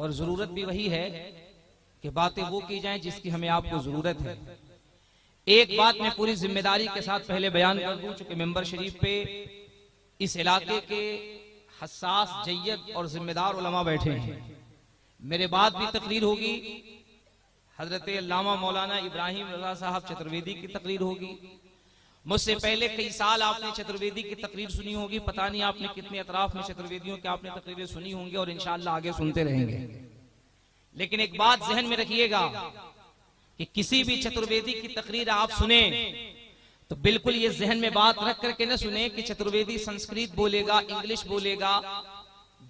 और जरूरत भी वही है कि बातें वो की जाएं जिसकी हमें आपको जरूरत है। एक बात मैं पूरी जिम्मेदारी के साथ पहले बयान कर दूं, चूंकि मेंबर शरीफ पे इस इलाके के हसास, जय्यद और जिम्मेदार उलमा बैठे हैं। मेरे बाद भी तकरीर होगी, हजरत अल्लामा मौलाना इब्राहिम रजा साहब चतुर्वेदी की तकरीर होगी। मुझसे पहले कई साल आपने चतुर्वेदी की तकरीर सुनी होगी, पता नहीं आपने कितने अतराफ में चतुर्वेदियों की आपने तकरीरें सुनी होंगी और इंशाअल्लाह आगे सुनते रहेंगे। लेकिन एक बात जहन में रखिएगा कि किसी भी चतुर्वेदी की तकरीर आप सुने तो बिल्कुल ये जहन में बात रख करके न सुने कि चतुर्वेदी संस्कृत बोलेगा, इंग्लिश बोलेगा,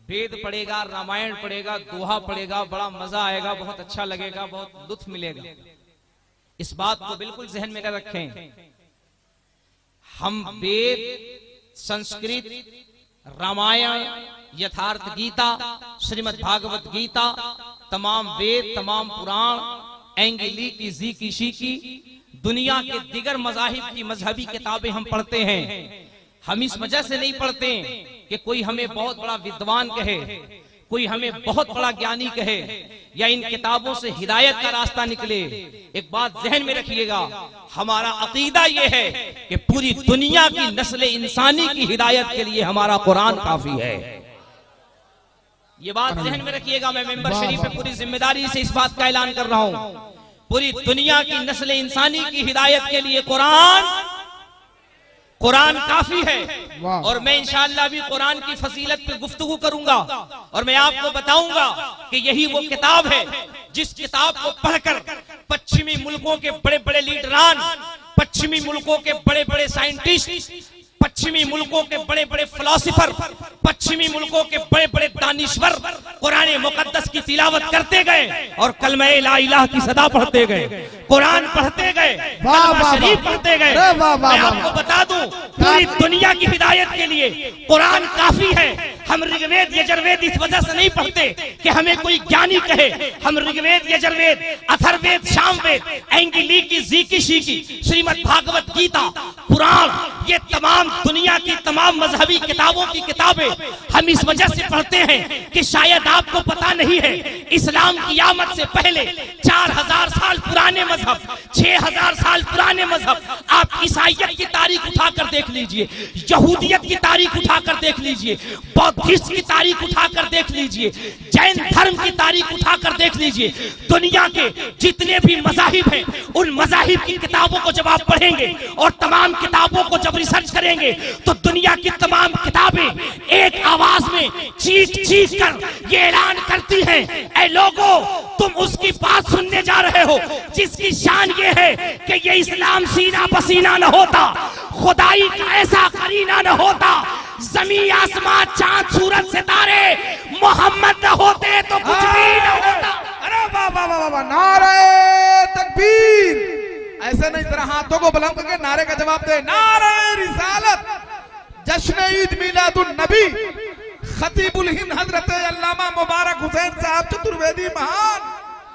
वेद पढ़ेगा, रामायण पढ़ेगा, दोहा पढ़ेगा, बड़ा मजा आएगा, बहुत अच्छा लगेगा, बहुत लुत्फ मिलेगा। इस बात को बिल्कुल जहन में न रखें। हम वेद, संस्कृत, रामायण, यथार्थ गीता, श्रीमद् भागवत गीता, तमाम वेद, तमाम पुराण, एंगिली की, जी की, शी की, दुनिया के दिगर मजाहिब की मजहबी किताबें हम पढ़ते हैं। हम इस वजह से नहीं पढ़ते कि कोई हमें बहुत बड़ा विद्वान कहे, कोई हमें बहुत बड़ा ज्ञानी कहे या इन किताबों से हिदायत का रास्ता निकले। एक बात जहन में रखिएगा, हमारा अकीदा यह है कि पूरी दुनिया की नस्ल इंसानी की हिदायत के लिए हमारा कुरान काफी है। ये बात जहन में रखिएगा। मैं मेंबर शरीफ में पूरी जिम्मेदारी से इस बात का ऐलान कर रहा हूं, पूरी दुनिया की नस्ल इंसानी की हिदायत के लिए कुरान काफी है। और मैं इंशाअल्लाह भी कुरान की फजीलत पे गुफ्तगू करूंगा और मैं आपको बताऊंगा कि यही वो किताब है जिस किताब को पढ़कर पश्चिमी मुल्कों के बड़े बड़े लीडरान, पश्चिमी मुल्कों के बड़े बड़े साइंटिस्ट, पश्चिमी मुल्कों के बड़े बड़े फिलोसोफर, पश्चिमी मुल्कों के बड़े बड़े दानिश्वर कुरान मुकद्दस की तिलावत करते गए और कलमा ला इलाहा की सदा पढ़ते गए, कुरान पढ़ते गए, कलमा शरीफ पढ़ते गए। मैं आपको बता दूं, पूरी दुनिया की हिदायत के लिए कुरान काफी है। हम ऋग्वेद, यजुर्वेद इस वजह से नहीं पढ़ते कि हमें कोई ज्ञानी कहे। हम ऋग्वेद, यजुर्वेद, अथर्ववेद, सामवेद, एंगिली की, जी की, शी की, श्रीमद् भागवत गीता, पुराण, ये तमाम दुनिया की तमाम मजहबी किताबों की किताबें हम इस वजह से पढ़ते हैं कि शायद आपको पता नहीं है, इस्लाम की आमद से पहले 4000 साल पुराने मजहब, 6000 साल पुराने मजहब, आप ईसाइयत की तारीख उठाकर देख लीजिए, यहूदियत की तारीख उठाकर देख लीजिए, बौद्धिस्ट की तारीख उठाकर देख लीजिए, जैन धर्म की तारीख उठाकर देख लीजिए। दुनिया के जितने भी मजाहिब हैं उन मजाहिब की किताबों को जब आप पढ़ेंगे और तमाम किताबों को जब रिसर्च करेंगे तो दुनिया की तमाम किताबें एक आवाज में चीख चीख कर ये ऐलान करती हैं, ऐ लोगों, तुम उसकी बात सुनने जा रहे हो जिसकी शान ये है कि ये इस्लाम सीना पसीना न होता, खुदाई का ऐसा करीना न होता, जमीन आसमां चांद सूरज सितारे मोहम्मद न होते तो कुछ भी न होता। अरे बाबा बाबा, नारे तकबीर! ऐसे नहीं, जरा हाथों को बुलंद करके नारे का जवाब दे। नारे रिसालत, जश्न ईद मिलादुन नबी, खतीबुल हिंद हजरत अल्लामा मुबारक हुसैन साहब चतुर्वेदी महान।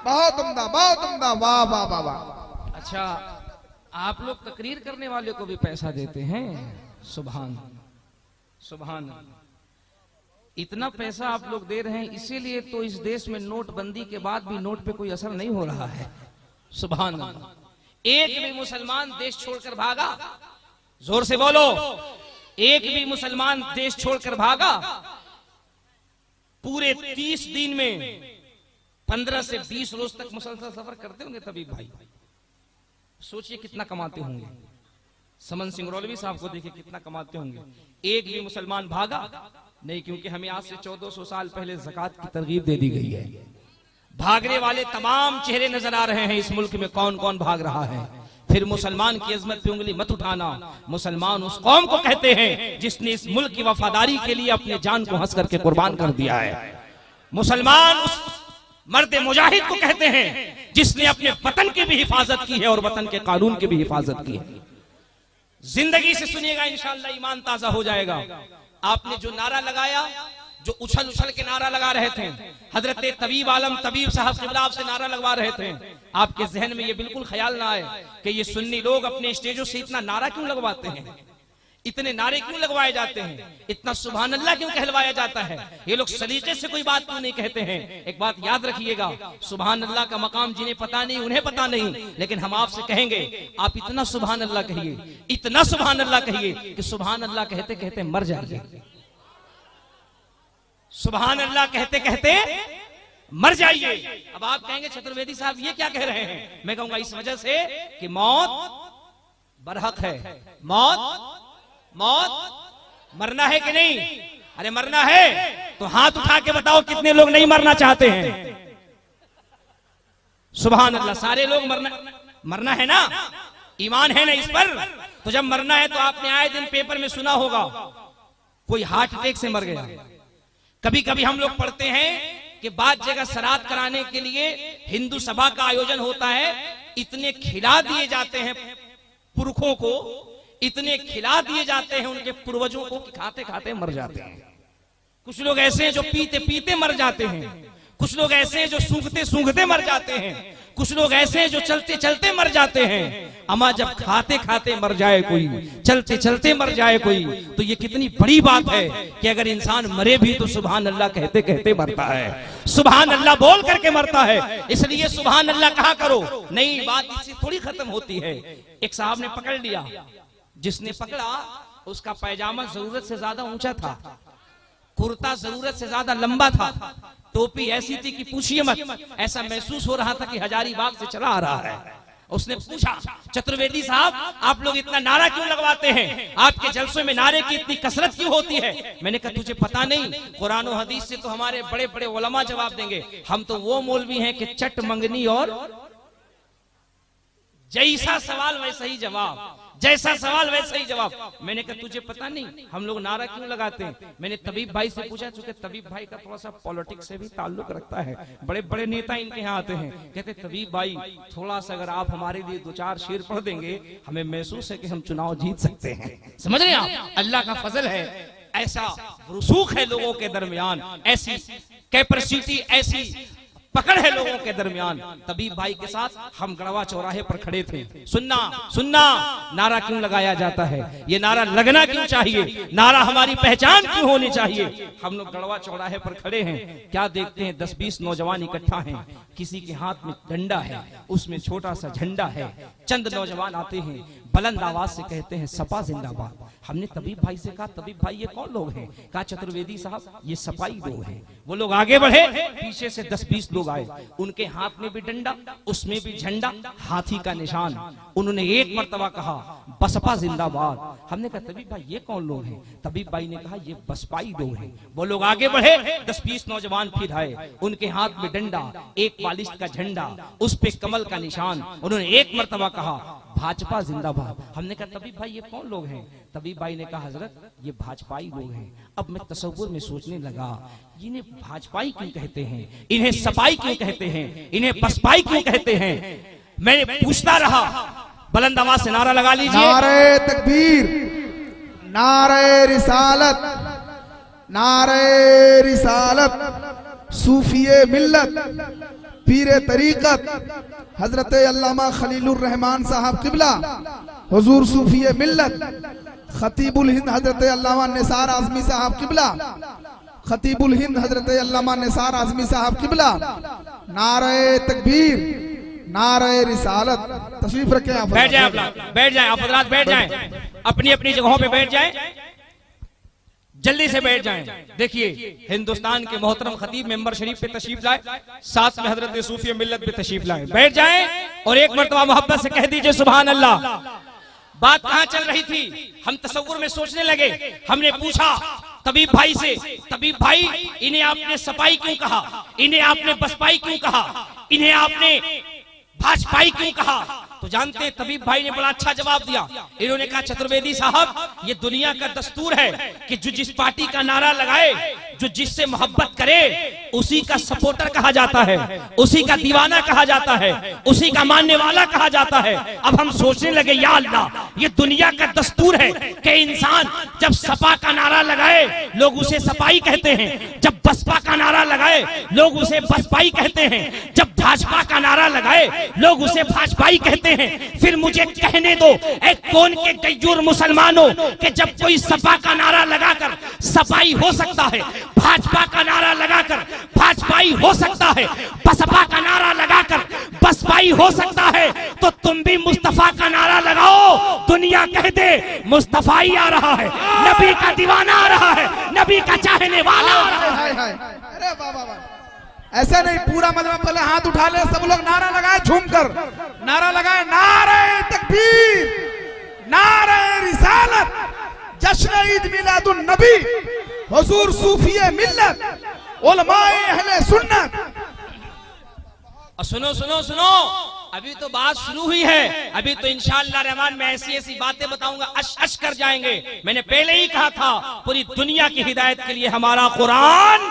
बहुत उम्दा, बहुत उम्दा, वाह वाह वाह वाह। अच्छा, आप लोग तकरीर करने वाले को भी पैसा देते हैं? सुभान सुभान, इतना पैसा आप लोग दे रहे हैं, इसीलिए तो इस देश में नोटबंदी के बाद भी नोट पे कोई असर नहीं हो रहा है। सुभान, एक भी मुसलमान देश छोड़कर भागा? जोर से बोलो, एक भी मुसलमान देश छोड़कर भागा? पूरे 30 दिन में 15 से 20 रोज तक मुसलसल सफर करते होंगे तभी भाई, सोचिए कितना कमाते होंगे। समन सिंगरौलवी साहब को देखिए कितना कमाते होंगे। एक भी मुसलमान भागा नहीं, क्योंकि हमें आज से 1400 साल पहले ज़कात की तरगीब दे दी गई है। भागने वाले तमाम चेहरे नजर आ रहे हैं इस मुल्क में, कौन कौन भाग रहा है। फिर मुसलमान की अजमत पे उंगली मत उठाना। मुसलमान उस कौम को कहते हैं जिसने इस मुल्क की वफादारी के लिए अपने जान को हंस करके कुर्बान कर दिया है। मुसलमान उस मर्द मुजाहिद को कहते हैं जिसने अपने वतन की भी हिफाजत की है और वतन के कानून की भी हिफाजत की है। जिंदगी से सुनिएगा, इंशाअल्लाह ईमान ताजा हो जाएगा। आपने जो नारा लगाया, जो उछल उछल के नारा लगा रहे थे, हजरत तबीब आलम तबीब साहब किबला आपसे नारा लगवा रहे थे, आपके जहन में ये बिल्कुल ख्याल ना आए कि ये सुन्नी लोग अपने स्टेजों से इतना नारा क्यों लगवाते हैं। इतने नारे क्यों लगवाए जाते हैं, इतना सुभान अल्लाह क्यों कहलवाया जाता है, ये लोग सलीके से कोई बात क्यों नहीं कहते हैं। एक बात याद रखिएगा, सुभान अल्लाह का मकाम जिन्हें पता नहीं उन्हें पता नहीं, लेकिन हम आपसे कहेंगे आप इतना सुभान अल्लाह कहिए, इतना सुभान अल्लाह कहिए कि सुभान अल्लाह कहते कहते मर जाइए। सुभान अल्लाह कहते कहते मर जाइए। अब आप कहेंगे चतुर्वेदी साहब ये क्या कह रहे हैं, मैं कहूंगा इस वजह से कि मौत बरहक है। मौत मरना है कि नहीं, अरे मरना है तो हाथ उठा के बताओ कितने लोग नहीं मरना चाहते हैं। सुभान अल्लाह, सारे लोग मरना है ना, ईमान है ना इस पर। तो जब मरना है तो आपने आए दिन पेपर में सुना होगा कोई हार्ट अटैक से मर गया। कभी कभी हम लोग पढ़ते हैं कि बाद जगह श्राद्ध कराने के लिए हिंदू सभा का आयोजन होता है, इतने खिला दिए जाते हैं पुरखों को, इतने खिला दिए जाते हैं उनके पूर्वजों को कि खाते खाते मर जाते हैं। कुछ लोग ऐसे हैं जो पीते पीते मर जाते हैं, कुछ लोग ऐसे हैं जो सूंघते सूंघते मर जाते हैं, कुछ लोग ऐसे हैं जो चलते चलते मर जाते हैं। अमा जब खाते खाते मर जाए कोई, चलते चलते मर जाए कोई, तो ये कितनी बड़ी बात है कि अगर इंसान मरे भी तो सुभान अल्लाह कहते कहते मरता है, सुभान अल्लाह बोल करके मरता है। इसलिए सुभान अल्लाह कहा करो। नहीं, बात इससे थोड़ी खत्म होती है। एक साहब ने पकड़ लिया, जिसने पकड़ा उसका पैजामा जरूरत से ज्यादा ऊंचा था, कुर्ता जरूरत से ज्यादा लंबा था, टोपी ऐसी थी कि पूछिए मत, ऐसा महसूस हो रहा था कि हजारीबाग से चला आ रहा है। उसने पूछा, चतुर्वेदी साहब आप लोग इतना नारा क्यों लगवाते हैं, आपके जलसों में नारे की इतनी कसरत क्यों होती है। मैंने कहा तुझे पता नहीं, कुरान और हदीस से तो हमारे बड़े बड़े उलमा जवाब देंगे, हम तो वो मौलवी हैं कि चट मंगनी और जैसा सवाल वैसा ही जवाब, जैसा सवाल वैसा ही जवाब। मैंने कहा तुझे पता नहीं हम लोग नारा क्यों लगाते हैं। मैंने तबीब भाई से पूछा, चूंकि तबीब भाई का थोड़ा सा पॉलिटिक्स से भी ताल्लुक रखता है, बड़े बड़े नेता इनके यहाँ आते हैं, कहते तबीब भाई थोड़ा सा अगर आप हमारे लिए दो चार शेर पढ़ देंगे, हमें महसूस है कि हम चुनाव जीत सकते हैं। समझ रहे हैं आप, अल्लाह का फजल है, ऐसा रुसूख है लोगों के दरमियान, ऐसी कैपेसिटी, ऐसी पकड़ है लोगों के दरमियान। तबीब भाई के साथ हम गढ़वा चौराहे पर खड़े थे। सुनना सुनना, नारा क्यों लगाया जाता है, ये नारा लगना क्यों चाहिए, नारा हमारी पहचान क्यों होनी चाहिए। हम लोग गढ़वा चौराहे पर खड़े हैं, क्या देखते हैं 10-20 नौजवान इकट्ठा हैं, किसी के हाथ में डंडा है, उसमें छोटा सा झंडा है, चंद नौजवान आते हैं, बुलंद आवाज से कहते हैं सपा जिंदाबाद। हमने तबीब भाई से कहा, तबीब भाई ये कौन लोग हैं। कहा चतुर्वेदी साहब ये सपाई लोग हैं। वो लोग आगे बढ़े, पीछे से 10-20 लोग आए, उनके हाथ में भी डंडा, उसमें भी झंडा, हाथी का निशान। उन्होंने एक मर्तबा कहा बसपा जिंदाबाद। हमने कहा तबीब भाई ये कौन लोग हैं। तबीब भाई ने कहा ये बसपाई लोग हैं। वो लोग आगे बढ़े, 10-20 नौजवान फिर आए, उनके हाथ में डंडा, एक बालिश का झंडा, उस पे कमल का निशान। उन्होंने एक मर्तबा कहा भाजपा जिंदाबाद। हमने कहा तबीब भाई ये कौन लोग हैं। तबीब भाई ने कहा हजरत ये भाजपाई लोग हैं। अब मैं तसव्वुर में सोचने लगा, इन्हें भाजपाई क्यों कहते हैं, इन्हें सपाई क्यों कहते हैं, इन्हें बसपाई क्यों कहते हैं। मैंने पूछता रहा, बुलंद आवाज से नारा लगा लीजिए, नारे तकबीर, नारे रिसालत, नारे रिसालत, सूफिए मिल्लत, पीरे तरीकत हजरत अल्लामा खलीलुर रहमान साहब किबला, हुजूर सूफिए मिल्लत, खतीबुल हिंद हजरत अल्लामा निसार आजमी साहब किबला, खतीबुल हिंद हजरत अल्लामा निसार आजमी साहब किबला, नारे तकबीर, नारे रिसालत। तशरीफ रखें आप, बैठ जाए आप लोग, बैठ जाए आप हजरात, बैठ जाए अपनी अपनी जगहों पे बैठ जाए, जल्दी से बैठ जाएं। देखिए हिंदुस्तान के मोहतरम खतीब मेंबर शरीफ पे तशरीफ लाए, साथ में हजरत सूफी मिल्लत पे तशरीफ लाए। बैठ जाएं और एक मर्तबा मोहब्बत से कह दीजिए सुभान अल्लाह। बात कहां चल रही थी, हम तसव्वुर में सोचने लगे। हमने पूछा तबीब भाई से, तबीब भाई इन्हें आपने सपाई क्यों कहा, इन्हें आपने बसपाई क्यों कहा, इन्हें आपने भाजपाई क्यों कहा। तो जानते हैं तबीब भाई ने बड़ा अच्छा जवाब दिया। इन्होंने कहा चतुर्वेदी साहब ये दुनिया का दस्तूर है कि जो जिस पार्टी का नारा लगाए जो जिससे मोहब्बत करे उसी का सपोर्टर कहा जाता है, उसी का दीवाना कहा जाता है, उसी का मानने वाला कहा जाता है। अब हम सोचने लगे या अल्लाह, ये दुनिया का दस्तूर है कि इंसान जब सपा का नारा लगाए लोग उसे सपाई कहते हैं, जब बसपा का नारा लगाए लोग उसे बसपाई कहते हैं, जब भाजपा का नारा लगाए लोग उसे भाजपाई कहते हैं। फिर मुझे कहने दो एक कौन के गैयूर मुसलमानों कि जब कोई सपा का नारा लगाकर सपाई हो सकता है, भाजपा का नारा लगाकर भाजपाई हो सकता है, बसपा का नारा लगाकर बसपाई हो सकता है, तो तुम भी मुस्तफा का नारा लगाओ, दुनिया कह दे मुस्तफाई आ रहा है, नबी का दीवाना आ रहा है, नबी का चाहने वाला आ रहा है। अरे बाबा, ऐसा नहीं, पूरा मजमा पहले हाथ उठा ले, सब लोग नारा लगाए, झूमकर नारा लगाए, नारे तकबीर, नारे रिसालत, जश्न ईद मिलादुन नबी, हुजूर सूफिए मिल्लत, उलमाए अहले सुन्नत। और सुनो सुनो सुनो, अभी तो बात शुरू हुई है, अभी तो इंशाअल्लाह रहमान मैं ऐसी ऐसी बातें बताऊंगा, अश अश कर जाएंगे। मैंने पहले ही कहा था पूरी दुनिया की हिदायत के लिए हमारा कुरान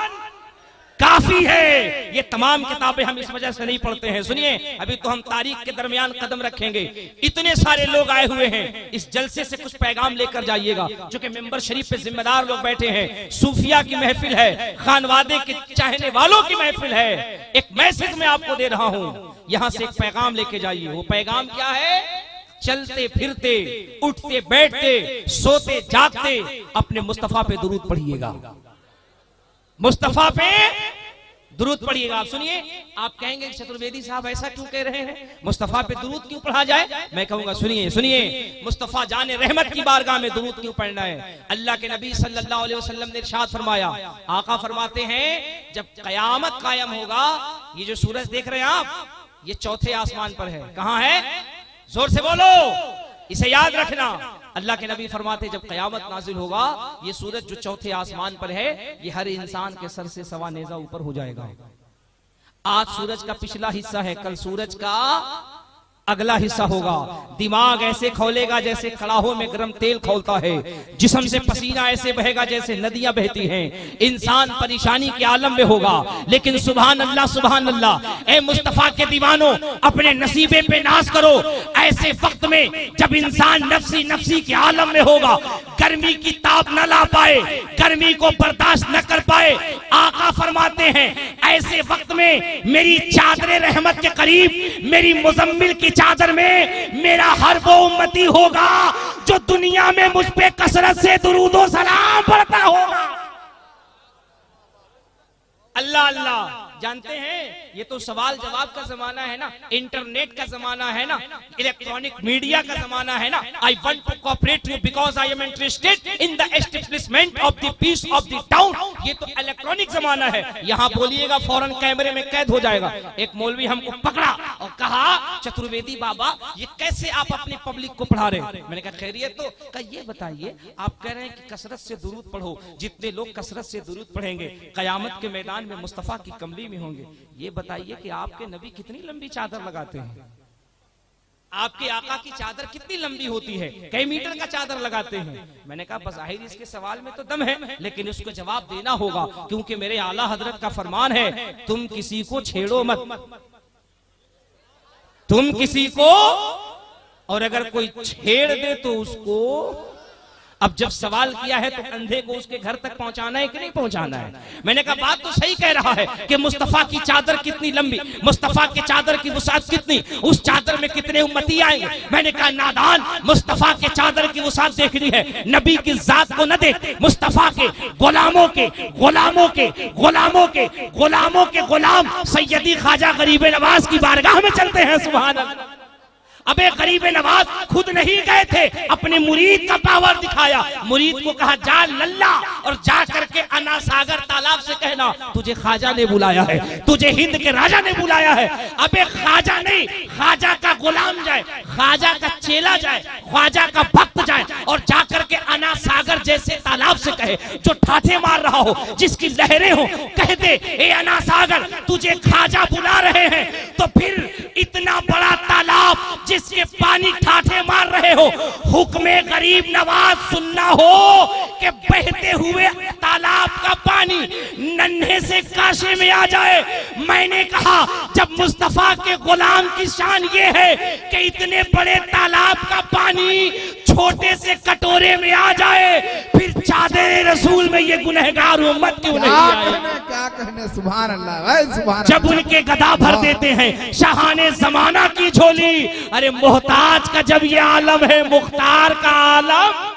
काफी है। ये तमाम किताबें हम इस वजह से नहीं पढ़ते हैं। सुनिए, अभी तो हम तारीख के दरमियान कदम रखेंगे। इतने सारे लोग आए हुए हैं, इस जलसे से कुछ पैगाम लेकर जाइएगा। जो कि मेंबर शरीफ पे जिम्मेदार लोग बैठे हैं, सूफिया की महफिल है, खानवादे के चाहने वालों की महफिल है। एक मैसेज मैं आपको दे रहा हूं, यहां से एक पैगाम लेके जाइए। वो पैगाम क्या है? चलते फिरते, उठते बैठते, सोते जागते अपने मुस्तफा पे दुरूद पढ़िएगा, मुस्तफा पे दुरूद पढ़िएगा। आप सुनिए, आप कहेंगे चतुर्वेदी साहब ऐसा क्यों कह रहे हैं, मुस्तफा पे दुरूद क्यों पढ़ा जाए? मैं कहूंगा सुनिए सुनिए, मुस्तफा जाने रहमत की बारगाह में दुरूद क्यों पढ़ना है? अल्लाह के नबी सल्लल्लाहु अलैहि वसल्लम ने इरशाद फरमाया, आका फरमाते हैं जब कयामत कायम होगा, ये जो सूरज देख रहे हैं आप, ये चौथे आसमान पर है। कहां है? जोर से बोलो, इसे याद रखना। अल्लाह के नबी फरमाते जब कयामत नाजिल होगा, ये सूरज जो चौथे आसमान पर है, ये हर इंसान के सर से सवा नेजा ऊपर हो जाएगा। आज सूरज का पिछला हिस्सा है, कल सूरज का अगला हिस्सा होगा। दिमाग ऐसे खौलेगा जैसे कड़ाहों में गर्म तेल खौलता है, जिस्म से पसीना ऐसे बहेगा जैसे नदियां बहती हैं। इंसान परेशानी के आलम में होगा, लेकिन सुभान अल्लाह सुभान अल्लाह, ए मुस्तफा के दीवानों, अपने नसीबे पे नाज करो। ऐसे वक्त में जब इंसान नफ्सी नफ्सी के आलम में होगा, गर्मी की ताप न ला पाए, गर्मी को बर्दाश्त न कर पाए, आका फरमाते हैं ऐसे वक्त में मेरी चादर रहमत के करीब, मेरी मुजम्मिल की चादर में मेरा हर वो उम्मती होगा जो दुनिया में मुझ पे कसरत से दुरूदो सलाम पढ़ता होगा। अल्लाह अल्लाह। जानते हैं, ये तो सवाल जवाब का जमाना है ना, इंटरनेट का जमाना है ना, इलेक्ट्रॉनिक मीडिया का जमाना है ना। I want to cooperate you because I am interested in the establishment of the peace of the town. ये तो इलेक्ट्रॉनिक जमाना है, यहाँ बोलिएगा फौरन कैमरे में कैद हो जाएगा। एक मौलवी हमको पकड़ा और कहा, चतुर्वेदी बाबा ये कैसे आप अपनी पब्लिक को पढ़ा रहे हैं? मैंने कहा खैरियत तो? कहा ये बताइए, आप कह रहे हैं कि कसरत से दुरूद पढ़ो, जितने लोग कसरत से दुरूद पढ़ेंगे कयामत के मैदान में मुस्तफा की कमली में होंगे। ये बताइए कि आपके नबी कितनी लंबी चादर लगाते हैं? आपके आका की चादर कितनी लंबी होती है? कई मीटर का चादर लगाते हैं? मैंने कहा बस जाहिर इसके सवाल में तो दम है, लेकिन उसको जवाब देना होगा, क्योंकि मेरे आला हजरत का फरमान है, तुम किसी को छेड़ो मत, तुम किसी को, और अगर कोई छेड़ दे तो उसको। अब जब सवाल किया है तो अंधे को उसके घर तक पहुंचाना है कि नहीं पहुंचाना है? मैंने कहा बात तो सही कह रहा है कि मुस्तफा की चादर कितनी लंबी, मुस्तफा की चादर की वसात कितनी, उस चादर में कितने उम्मती आएंगे। मैंने कहा नादान, मुस्तफा के चादर की वसात देखनी है, नबी की जात को न देख, मुस्तफा के गुलामों के गुलामों के गुलामों के गुलामों के गुलाम सैयदी ख्वाजा गरीब नवाज की बारगाह में चलते हैं। सुभान अल्लाह। अबे गरीब नवाज खुद नहीं गए थे, अपने मुरीद का पावर दिखाया। मुरीद को कहा जा लल्ला, और जा करके अना सागर तालाब से कहना तुझे ख्वाजा ने बुलाया है, तुझे हिंद के राजा ने बुलाया है। अबे ख्वाजा नहीं, ख्वाजा का गुलाम जाए, ख्वाजा का चेला जाए, ख्वाजा का भक्त जाए, और जाकर के अना सागर जैसे तालाब से कहे, जो ठाठे मार रहा हो, जिसकी लहरें हो, कह दे ए अना सागर तुझे ख्वाजा बुला रहे हैं। तो फिर इतना बड़ा तालाब जिसके पानी ठाठे मार रहे हो, हुक्मे गरीब नवाज सुनना हो कि बहते हुए तालाब का पानी पानी नन्हे से काशे में आ जाए। मैंने कहा जब मुस्तफा के गुलाम की शान ये है कि इतने बड़े तालाब का पानी छोटे से कटोरे में आ जाए, फिर चादर रसूल में ये गुनहगार उम्मत क्यों नहीं आए? क्या कहने, सुभान अल्लाह, सुभान। जब उनके गदा भर देते हैं शाहाने जमाना की झोली, अरे मोहताज का जब ये आलम है, मुख्तार का आलम।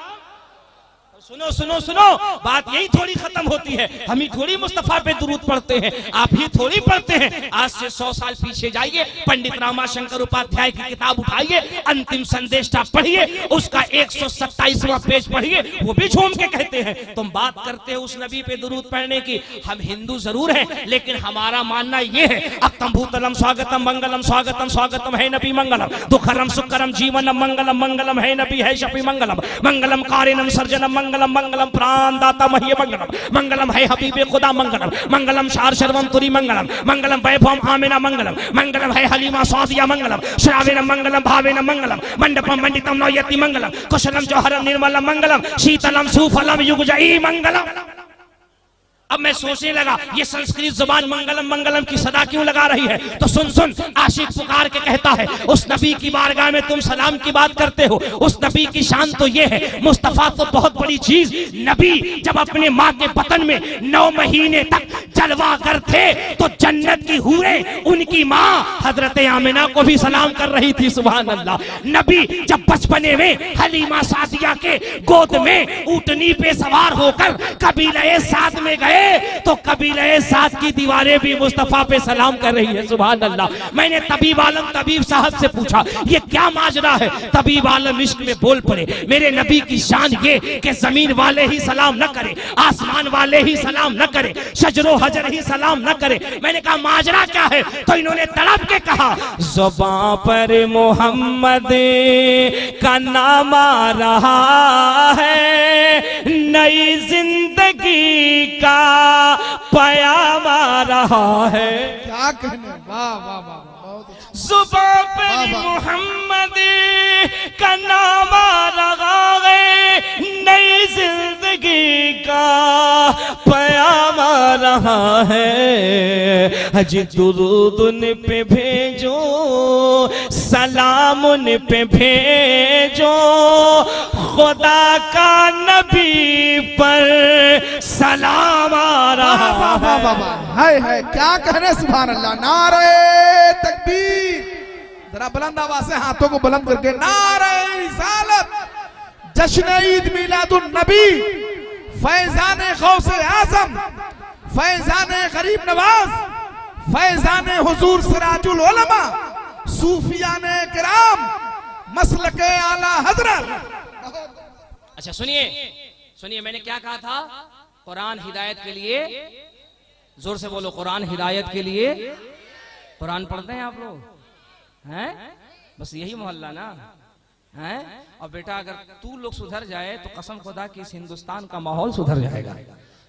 सुनो सुनो सुनो, बात यही थोड़ी खत्म होती है। हम ही थोड़ी मुस्तफा पे दुरूद पढ़ते हैं, आप ही थोड़ी पढ़ते हैं। आज से 100 साल पीछे जाइए, पंडित रामाशंकर उपाध्याय की किताब उठाइए, अंतिम संदेशा पढ़िए, उसका 127वां पेज पढ़िए, वो भी झूम के कहते हैं तुम बात करते हो उस नबी पे दुरूद पढ़ने की। हम हिंदू जरूर हैं, लेकिन हमारा मानना ये है अक्तम भूतलम स्वागतम मंगलम स्वागतम स्वागतम है नबी मंगलम दुखरम सुखरम जीवनम मंगलम मंगलम है नबी है शफी मंगलम मंगलम कारिणम सर्जनम मंगलम मंगलम प्राण दाता मह्य मंगलम मंगलम है हबीबे खुदा मंगलम मंगलम शार शर्वम तुरी मंगलम मंगलम वैभवम आमिना मंगलम मंगलम है हलीमा स्वादिया मंगलम श्रावेन मंगलम भावेन मंगलम मंडपम मंडितम नौयति मंगलम कुशलम जौहरम निर्मलम मंगलम शीतलम सुफलम युगजई मंगलम। अब मैं सोचने लगा ये संस्कृत जुबान मंगलम मंगलम की सदा क्यों लगा रही है? तो सुन सुन, आशिक पुकार के कहता है उस नबी की बारगाह में तुम सलाम की बात करते हो। उस नबी की शान तो ये है, मुस्तफा तो बहुत बड़ी चीज। नबी जब अपने माँ के बतन में 9 महीने तक जलवा कर थे तो जन्नत की हूरें उनकी माँ हजरत आमिना को भी सलाम कर रही थी। सुभान अल्लाह। नबी जब बचपने में हलीमा सादिया के गोद में ऊँटनी पे सवार होकर कबीले साद में गए तो कबीले साद की दीवारें भी मुस्तफा पे सलाम कर रही है। सुभान अल्लाह। मैंने तबीब आलम तबीब साहब से पूछा ये क्या माजरा है? तबीब आलम इश्क में बोल पड़े, मेरे नबी की शान ये कि जमीन वाले ही सलाम न करे, आसमान वाले ही सलाम न करे, शजरो हजर ही सलाम न करे। मैंने कहा माजरा क्या है? तो इन्होंने तड़प के कहा ज़ुबां पर मोहम्मद का नाम आ रहा है, नई जिंदगी का पयाम आ रहा है। क्या कहने, वाह वाह वाह, बहुत जुबां पर मोहम्मद का नाम आ रहा है, नई जिंदगी का पयाम आ रहा है। हज दुरूद उन पे भेजो, सलाम उन पे भेजो, खुदा का नबी पर सलाम आ रहा है। है क्या कहने, सुभान अल्लाह। नारे तकबीर, जरा बुलंद आवाज से हाथों को बुलंद करके नारे रिसालत, जश्न ईद मिलादुन नबी, फैजान गौसे आजम, फैजान गरीब नवाज, फैजान हुजूर सिराजुल उलमा, सूफियाने किराम, मसलके आला हजरत। अच्छा सुनिए सुनिए, मैंने क्या कहा था? कुरान हिदायत के लिए, जोर से बोलो, कुरान हिदायत के लिए। कुरान पढ़ते हैं आप लोग? हैं? बस यही मोहल्ला ना हैं? और बेटा अगर तू लोग सुधर जाए तो कसम खुदा कि इस हिंदुस्तान का माहौल सुधर जाएगा।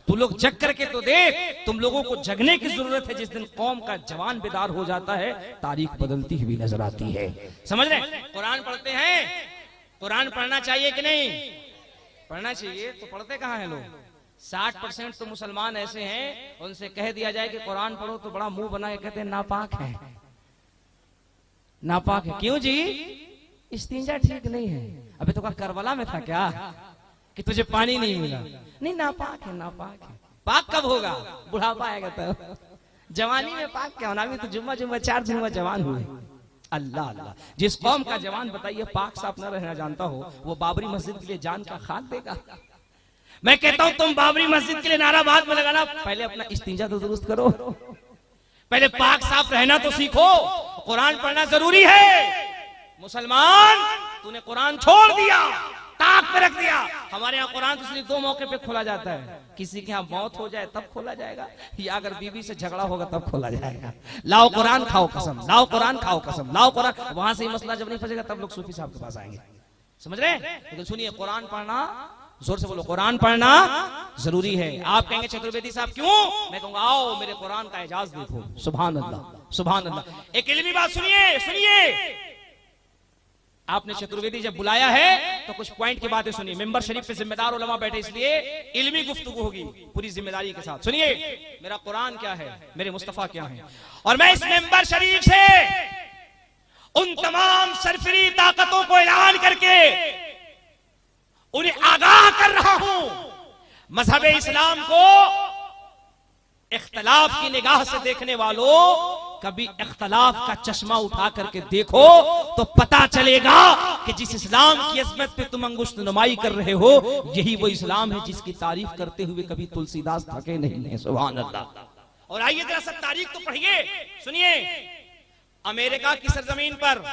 तू लोग जग करके तो देख, तुम लोगों को जगने की जरूरत है। जिस दिन कौम का जवान बेदार हो जाता है, तारीख बदलती हुई नजर आती है। समझ रहे? कुरान पढ़ते हैं, कुरान पढ़ना चाहिए कि नहीं? पढ़ना चाहिए। तो पढ़ते कहाँ हैं लोग? 60% तो मुसलमान ऐसे हैं, उनसे कह दिया जाए कि कुरान पढ़ो तो बड़ा मुंह बना के कहते हैं नापाक है, नापाक है। क्यों जी? इस्तिंजा ठीक नहीं है। अबे तो करबला में था क्या कि तुझे पानी नहीं मिला? नहीं, नापाक है, नापाक है। पाक कब होगा? बुढ़ापा आएगा तो। जवानी में पाक क्या होना? अभी तो जुम्मा 4 दिन हुआ जवान हुए। अल्लाह अल्लाह। जिस कौम का जवान बताइए पाक साफ न रहना जानता हो, वो बाबरी मस्जिद के लिए जान का खाक देगा। मैं कहता हूं तुम बाबरी मस्जिद के लिए नाराबाद में लगाना, पहले अपना इस्तिंजा तो दुरुस्त करो, पहले पाक साफ रहना तो सीखो। कुरान पढ़ना जरूरी है। मुसलमान, तूने कुरान छोड़ दिया, ताक पे रख दिया। हमारे यहाँ कुरान तो सिर्फ 2 मौके पे खोला जाता है, किसी के यहाँ मौत हो जाए तब खोला जाएगा, या अगर बीवी से झगड़ा होगा तब खोला जाएगा। लाओ कुरान खाओ कसम, लाओ कुरान खाओ कसम, लाओ कुरान। वहां से ही मसला जब नहीं फंसेगा तब लोग सूफी साहब के पास आएंगे। समझ रहे? लेकिन सुनिए, कुरान पढ़ना, जोर से बोलो, कुरान पढ़ना जरूरी है। आप कहेंगे चतुर्वेदी साहब क्यों? मैं कहूंगा आओ मेरे कुरान का एजाज देखो। सुभान अल्लाह, सुभान अल्लाह। एक इल्मी बात सुनिए, सुनिए। आपने चतुर्वेदी जब बुलाया है तो कुछ पॉइंट की बातें सुनिए। मेंबर शरीफ पे जिम्मेदार उलमा बैठे, इसलिए इल्मी गुफ्तगू होगी पूरी जिम्मेदारी के साथ। सुनिए मेरा कुरान क्या है, मेरे मुस्तफा क्या है, और मैं इस मेंबर शरीफ से उन तमाम सरफरी ताकतों को ऐलान करके उन्हें आगाह कर रहा हूं, मजहब इस्लाम को इख्तलाफ की निगाह से देखने वालों, कभी इख्तलाफ का चश्मा उठा करके देखो तो पता चलेगा कि जिस इस्लाम की अज़मत पे तुम अंगुश्त नुमाई कर रहे हो, यही वो इस्लाम है जिसकी तारीफ करते हुए कभी तुलसीदास थके नहीं है। सुभान अल्लाह। और आइए जरा सब तारीख तो पढ़िए, सुनिए। अमेरिका की सरजमीन पर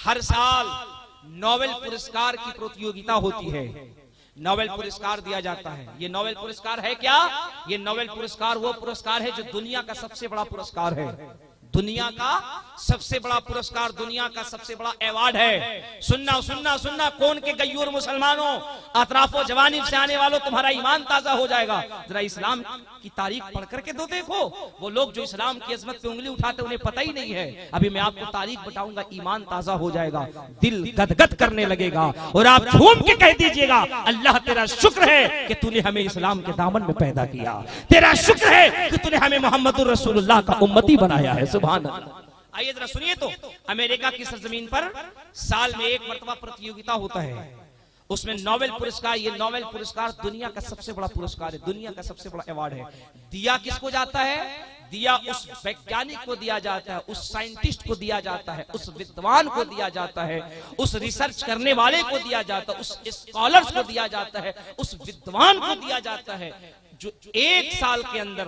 हर साल नोबेल पुरस्कार की प्रतियोगिता होती है, नोबेल पुरस्कार दिया जाता है। ये नोबेल पुरस्कार है क्या? ये नोबेल पुरस्कार वो पुरस्कार है जो दुनिया का सबसे बड़ा पुरस्कार है, दुनिया का सबसे बड़ा पुरस्कार, दुनिया का सबसे बड़ा अवार्ड है। सुनना सुनना सुनना, कौन के गयूर मुसलमानों, अतराफो जवानी से आने वालों, तुम्हारा ईमान ताजा हो जाएगा। जरा इस्लाम की तारीख पढ़ करके दो, देखो वो लोग जो इस्लाम की अजमत पे उंगली उठाते उन्हें पता ही नहीं है। अभी मैं आपको तारीख बताऊंगा, ईमान ताजा हो जाएगा, दिल गदगद करने लगेगा और आप झूम के कह दीजिएगा, अल्लाह तेरा शुक्र है कि तूने हमें इस्लाम के दामन में पैदा किया, तेरा शुक्र है कि तूने हमें मोहम्मदुर रसूलुल्लाह का उम्मती बनाया है। सुभान अल्लाह। आइए जरा सुनिए तो, अमेरिका की सरजमीन पर साल में एक मर्तबा प्रतियोगिता होता है, उसमें नोबेल पुरस्कार, ये नोबेल पुरस्कार दुनिया का सबसे बड़ा पुरस्कार है, दुनिया का सबसे बड़ा अवार्ड है। दिया किसको जाता है? दिया उस वैज्ञानिक को दिया जाता है, उस साइंटिस्ट को दिया जाता है, उस विद्वान को दिया जाता है, उस रिसर्च करने वाले को दिया जाता है, उस स्कॉलर्स को दिया जाता है, उस विद्वान को दिया जाता है जो एक साल के अंदर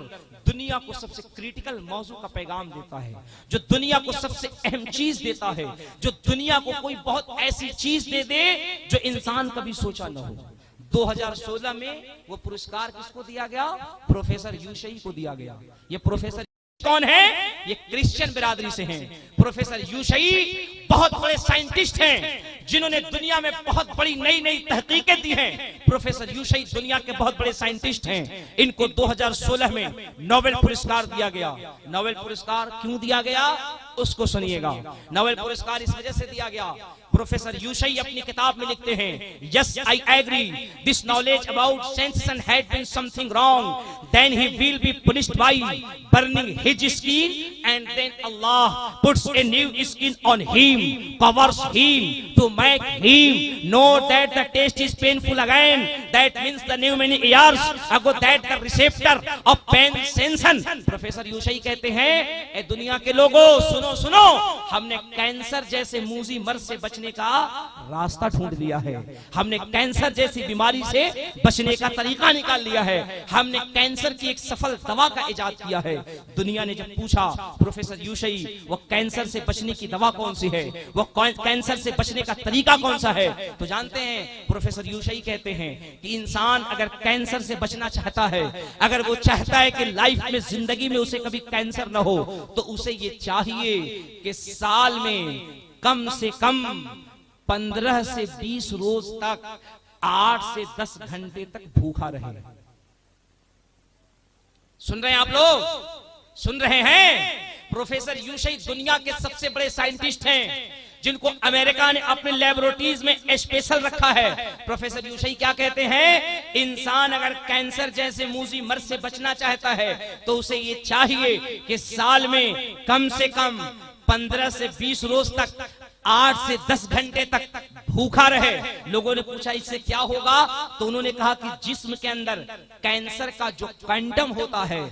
दुनिया को सबसे क्रिटिकल मौजू का पैगाम देता है, जो दुनिया को सबसे अहम चीज देता है, जो दुनिया को कोई बहुत ऐसी चीज दे दे जो इंसान कभी सोचा न हो। 2016 में वो पुरस्कार किसको दिया गया? प्रोफेसर यूशई को दिया गया। ये प्रोफेसर कौन है? ये क्रिश्चियन बिरादरी से हैं। प्रोफेसर यूशई बहुत बड़े साइंटिस्ट हैं जिन्होंने दुनिया में बहुत बड़ी नई नई तहकीकें दी हैं। प्रोफेसर यूशई दुनिया के बहुत बड़े साइंटिस्ट हैं। इनको 2016 में नोबेल पुरस्कार दिया गया। नोबेल पुरस्कार क्यों दिया गया उसको सुनिएगा। नोबेल पुरस्कार इस वजह से दिया गया, प्रोफेसर यूशई अपनी किताब में लिखते हैं, yes I agree this knowledge about sensation had been something wrong, then he will be punished by burning his skin and then Allah puts a new skin on him, covers him to make him know that the test is painful again, that means the new many years ago that the receptor of pain sensation. Professor यूशई कहते हैं, ए दुनिया के लोगों सुनो सुनो, हमने cancer जैसे मूजी मर्ज से बचने का रास्ता ढूंढ लिया है, हमने कैंसर जैसी बीमारी से बचने का तरीका निकाल लिया है, हमने कैंसर की एक सफल दवा का इजाद किया है। दुनिया ने जब पूछा प्रोफेसर यूशई वो कैंसर से बचने की दवा कौन सी है, वो कैंसर से बचने का तरीका कौन सा है, तो जानते हैं प्रोफेसर यूशई कहते हैं कि इंसान अगर कैंसर से बचना चाहता है, अगर वो चाहता है कि लाइफ में जिंदगी में उसे कभी कैंसर न हो, तो उसे ये चाहिए कि साल में कम से कम 15 से 20 रोज तक 8 से 10 घंटे तक भूखा रहे। सुन रहे हैं आप लोग? सुन रहे हैं? प्रोफेसर यूशई दुनिया के सबसे बड़े साइंटिस्ट हैं जिनको अमेरिका ने अपने लैबोरेटरीज में स्पेशल रखा है। प्रोफेसर यूशई क्या कहते हैं, इंसान अगर कैंसर जैसे मूजी मर्ज से बचना चाहता है तो उसे ये चाहिए कि साल में कम से कम 15 से 20 रोज तक 8 से 10 घंटे तक भूखा रहे। लोगों ने पूछा इससे क्या होगा, तो उन्होंने कहा कि जिस्म के अंदर कैंसर का जो क्वांटम होता है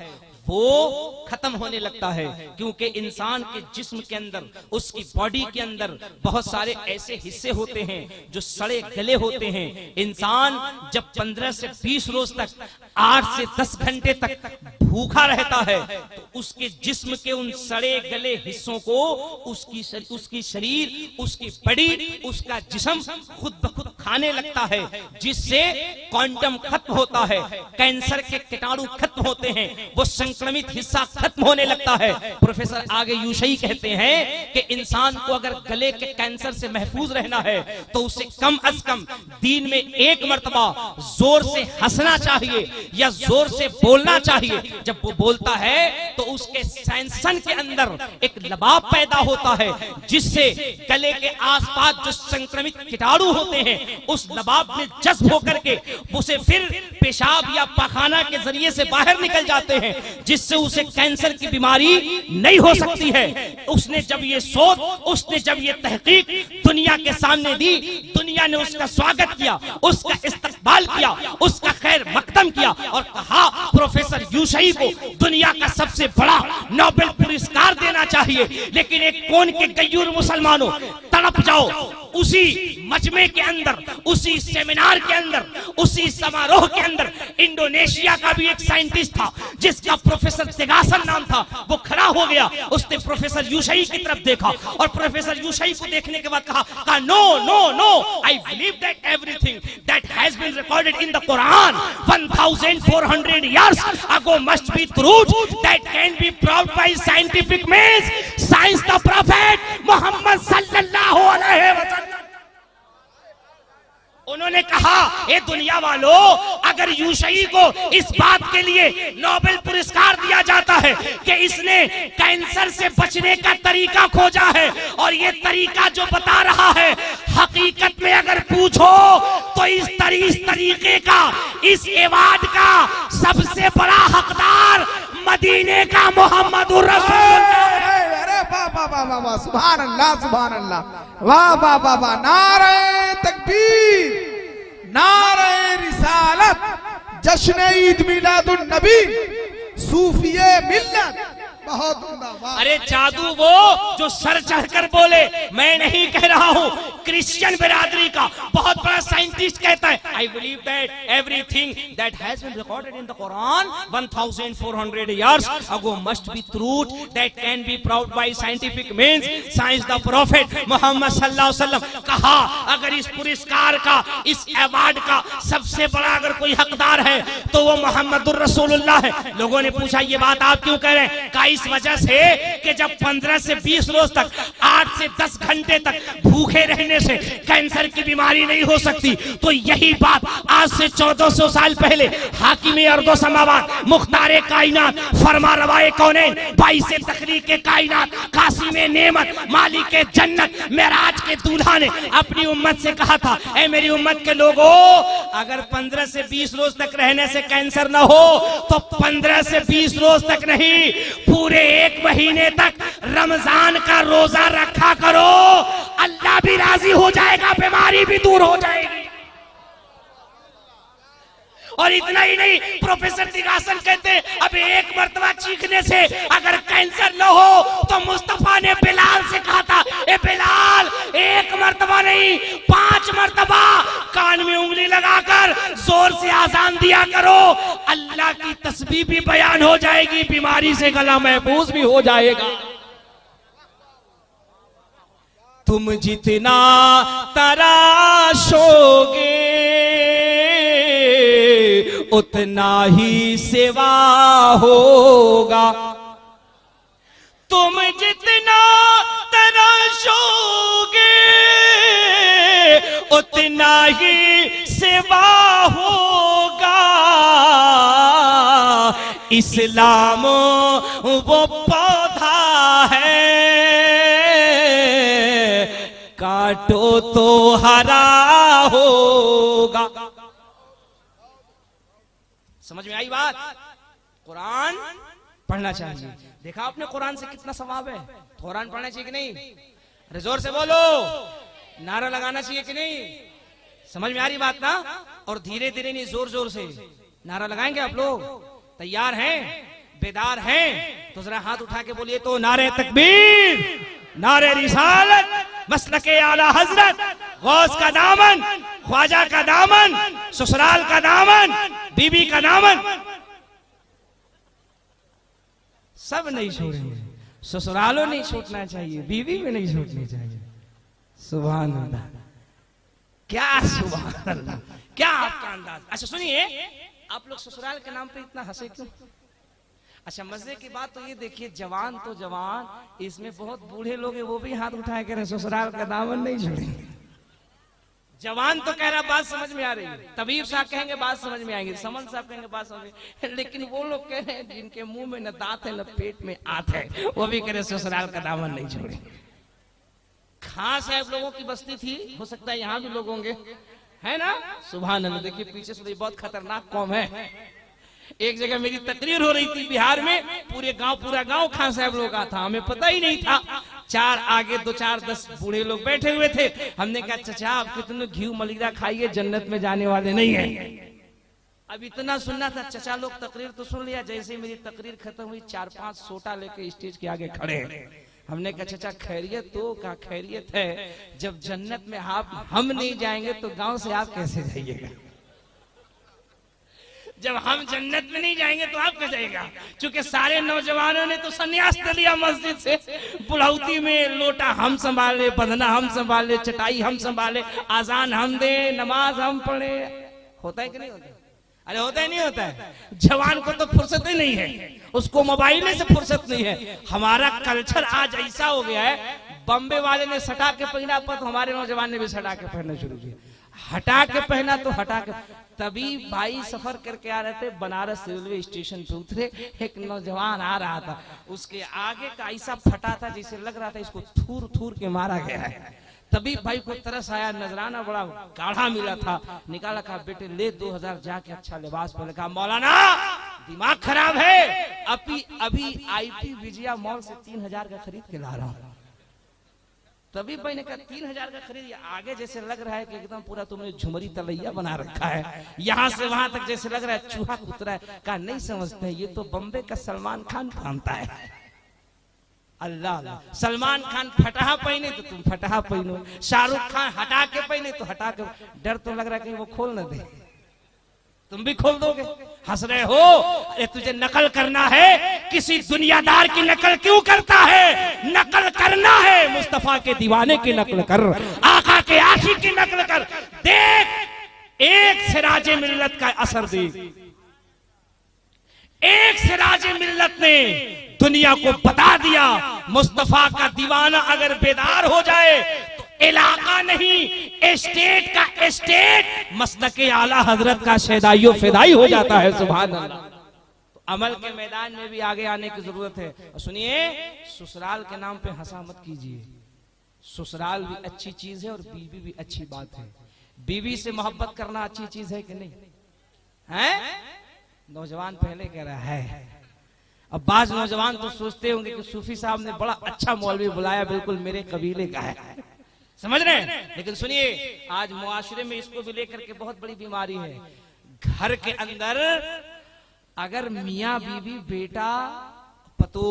वो खत्म होने लगता है, क्योंकि इंसान के जिस्म के अंदर, उसकी बॉडी के अंदर बहुत सारे ऐसे हिस्से होते हैं जो सड़े गले होते हैं। इंसान जब 15 से 20 रोज तक 8 से 10 घंटे तक भूखा रहता है तो उसके जिस्म के उन सड़े गले हिस्सों को उसकी शरीर, उसकी बॉडी, उसका जिस्म खुद ब खुद खाने लगता है, जिससे क्वांटम खत्म होता है, कैंसर के कीटाणु खत्म होते हैं, वो संक्रमित हिस्सा खत्म होने लगता है। प्रोफेसर आगे यूशई कहते हैं कि इंसान को अगर गले के कैंसर से महफूज रहना है तो उसे कम अज कम दिन में एक मर्तबा जोर से हंसना चाहिए या जोर से बोलना चाहिए। जब वो बोलता है तो उसके सेंसन के अंदर एक लबाब पैदा होता है, जिससे गले के आसपास जो संक्रमित कीटाणु होते हैं उस लबाब में जज्ब होकर के उसे फिर पेशाब या पाखाना के जरिए से बाहर निकल जाते हैं, जिससे उसे कैंसर की बीमारी नहीं हो सकती है। उसने जब ये सोच, उसने जब ये तहकीक दुनिया के सामने दी, दुनिया ने उसका स्वागत किया, उसका इस्तकबाल किया, उसका खैर मकदम किया और कहा प्रोफेसर यूशई को दुनिया का सबसे बड़ा नोबेल पुरस्कार देना चाहिए। लेकिन एक कौन के गयूर मुसलमानों, तड़प जाओ उसी मजमे के अंदर, उसी सेमिनार के अंदर, उसी समारोह के अंदर इंडोनेशिया का भी एक साइंटिस्ट था जिसका प्रोफेसर तेगासन नाम था। वो खड़ा हो गया, उसने प्रोफेसर यूशई की तरफ देखा और प्रोफेसर यूशई को देखने के बाद कहा no no no, I believe that everything that has been recorded in the Quran 1400 years ago must be truth that can be proved by scientific means. Science the prophet Muhammad sallallahu alaihi wasallam. उन्होंने कहा ए दुनिया वालों, अगर यूशई को इस बात के लिए नोबेल पुरस्कार दिया जाता है कि इसने कैंसर से बचने का तरीका खोजा है और ये तरीका जो बता रहा है, हकीकत में अगर पूछो तो इस तरीके का, इस अवार्ड का सबसे बड़ा हकदार मदीने का मोहम्मदुर रसूलुल्लाह। वाह वाह वाह वाह वाह, सुभान अल्लाह सुभान अल्लाह, वाह वाह वाह वाह, नारे तकबीर, नारे रिसालत, जश्न ईद मिलादुन नबी, सूफिये मिल्लत, बहुत उम्दा। अरे जादू वो जो सर चढ़कर बोले, मैं नहीं कह रहा हूँ, क्रिश्चियन बिरादरी का बहुत बड़ा साइंटिस्ट कहता है I believe that everything that has been recorded in the Quran 1400 years ago must be truth that can be proved by scientific means. Science the prophet Muhammad सल्लल्लाहु अलैहि वसल्लम कहा, अगर इस पुरस्कार का, इस अवार्ड का सबसे बड़ा अगर कोई हकदार है तो वो मोहम्मदुर रसूलुल्लाह है। लोगों ने पूछा ये बात आप क्यों कह रहे हैं? इस वजह से कि जब 15 से 20 रोज तक 8 से 10 घंटे तक भूखे रहने से कैंसर की बीमारी नहीं हो सकती, तो यही बात आज से 1400 साल पहले हाकिम अर्दो समावात, मुख्तारे कायनात, फरमा रवाए कौनैन, बाइसे तखलीके कायनात, कासिमे नेमत, मालिके जन्नत, मेराज के दूल्हा ने अपनी उम्मत से कहा था, ऐ मेरी उम्मत के लोगों, अगर 15 से 20 रोज तक रहने से कैंसर न हो तो 15 से 20 रोज तक नहीं, पूरे 1 महीने तक रमजान का रोजा रखा करो, अल्लाह भी राजी हो जाएगा, बीमारी भी दूर हो जाएगी। और इतना ही नहीं, प्रोफेसर तिगासन कहते अब एक मर्तबा चीखने से अगर कैंसर न हो तो मुस्तफा ने बिलाल से कहा था, ए बिलाल, एक मर्तबा नहीं 5 मर्तबा कान में उंगली लगाकर जोर से आजान दिया करो, अल्लाह की तस्बीह भी बयान हो जाएगी, बीमारी से गला महफूज भी हो जाएगा। तुम जितना तराशोगे उतना ही सेवा होगा, तुम जितना तराशोगे उतना ही सेवा होगा। इस्लाम वो पौधा है, काटो तो हरा होगा। समझ में आई बात? कुरान पढ़ना चाहिए। देखा आपने कुरान से कितना सवाब है? कुरान पढ़ना चाहिए कि नहीं? अरे जोर से बोलो, नारा लगाना चाहिए कि नहीं? समझ में आ रही बात ना? और धीरे धीरे नहीं, जोर जोर से नारा लगाएंगे आप लोग। तैयार हैं? बेदार हैं? तो जरा हाथ उठा के बोलिए तो, नारे तकबीर, नारे रिसालत, मसलके आला हजरत, गौस का दामन, ख्वाजा का दामन, ससुराल का दामन, बीबी का दामन, सब नहीं छोड़ेंगे। ससुरालों नहीं छोड़ना चाहिए, बीवी में नहीं छोड़नी चाहिए। सुभान अल्लाह। क्या सुभान अल्लाह, क्या आपका अंदाज। अच्छा सुनिए, आप लोग ससुराल के नाम पे इतना हंसे क्यों? अच्छा मजे की बात तो ये देखिए, जवान तो जवान, इसमें बहुत बूढ़े लोग हैं, वो भी हाथ उठाए कह रहे ससुराल का दामन नहीं छोड़ेंगे। जवान तो कह रहा बात समझ में आ रही है, तबीब साहब कहेंगे बात समझ में आएगी, समन साहब कहेंगे बात समझ में, लेकिन वो लोग कह रहे हैं जिनके मुंह में न दांत है न पेट में आंत है, वो भी कह रहे ससुराल का दामन नहीं छोड़ेंगे। खां साहब लोगों की बस्ती थी, हो सकता है यहाँ भी लोग होंगे, है ना? सुभान अल्लाह। देखिए पीछे से बहुत खतरनाक कौम है। एक जगह मेरी तकरीर हो रही थी बिहार में, पूरा गांव खान साहब लोग का था, हमें पता ही नहीं था। चार आगे 2-4-10 बूढ़े लोग बैठे हुए थे। हमने कहा चाचा आप कितने घी मलिदा खाइए, जन्नत में जाने वाले नहीं है। अब इतना सुनना था, चाचा लोग तकरीर तो सुन लिया। जैसे मेरी तकरीर खत्म हुई, 4-5 सोटा लेके स्टेज के आगे खड़े हैं। हमने कहा चाचा खैरियत तो का खैरियत है, जब जन्नत में हम नहीं जाएंगे तो गांव से आप कैसे जाइएगा? जब हम जन्नत में नहीं जाएंगे तो आप कैसे जाइएगा? क्योंकि सारे नौजवानों ने तो संन्यास ले लिया मस्जिद से। बुढ़ौती में लोटा हम संभाले, बंधना हम संभाले, चटाई हम संभाले, आजान हम दे, नमाज हम पढ़े। होता है कि नहीं होता? अरे होता है नहीं होता है? जवान को तो फुर्सत ही नहीं है, उसको मोबाइल में से फुर्सत नहीं है। हमारा कल्चर आज ऐसा हो गया है, बम्बे वाले ने सटा के पहना तो हमारे नौजवान ने भी सटा के पहनना शुरू किया। हटा के पहना तो हटा के। तभी भाई सफर करके आ रहे थे, बनारस रेलवे स्टेशन पे उतरे, एक नौजवान आ रहा था, उसके आगे का ऐसा फटा था जैसे लग रहा था इसको थूर थूर के मारा गया है। तभी भाई को तरस आया, नजराना बड़ा गाढ़ा मिला था, निकाला, कहा बेटे ले 2000 जाके अच्छा लिबास पहने। कहा मौलाना दिमाग खराब है, अभी IP विजया मॉल से 3000 का खरीद के ला रहा हूँ। तभी भाई ने कहा 3000 का खरीद, आगे जैसे लग रहा है कि एकदम पूरा तुमने झुमरी तलैया बना रखा है, यहाँ से वहां तक जैसे लग रहा है चूहा कुतरा है। कहा नहीं समझते, ये तो बम्बे का सलमान खान पहनता है। अल्लाह, सलमान खान फटाहा पहने तो तुम फटाहा पहनो, शाहरुख खान हटा के पहने तो हटा के। डर तो लग रहा है कहीं वो खोल न दे, तुम भी खोल दोगे। हंस रहे हो, अरे तुझे नकल करना है, किसी दुनियादार की नकल क्यों करता है? नकल करना है मुस्तफा के दीवाने की नकल कर, आका के आशिक की नकल कर। देख एक सिराजे मिल्लत का असर देख, एक सिराजे मिल्लत ने दुनिया को बता दिया, मुस्तफा का दीवाना अगर बेदार हो जाए तो इलाका नहीं स्टेट का स्टेट मसलके आला हजरत का शहदाइयो फिदाई हो जाता है। सुभान अल्लाह। तो अमल के मैदान में भी आगे आने की जरूरत है। और सुनिए, ससुराल के नाम पे हंसा मत कीजिए। ससुराल भी अच्छी चीज है और बीवी भी अच्छी बात है। बीवी से मोहब्बत करना अच्छी चीज है कि नहीं है? नौजवान पहले कह रहा है। अब बाज नौजवान तो सोचते होंगे कि सूफी साहब ने बड़ा अच्छा मौलवी बुलाया, बिल्कुल मेरे कबीले का है, समझ रहे हैं? लेकिन सुनिए, आज मुआशरे में इसको भी लेकर के बहुत बड़ी बीमारी है। घर के अंदर अगर मियाँ बीवी बेटा पतो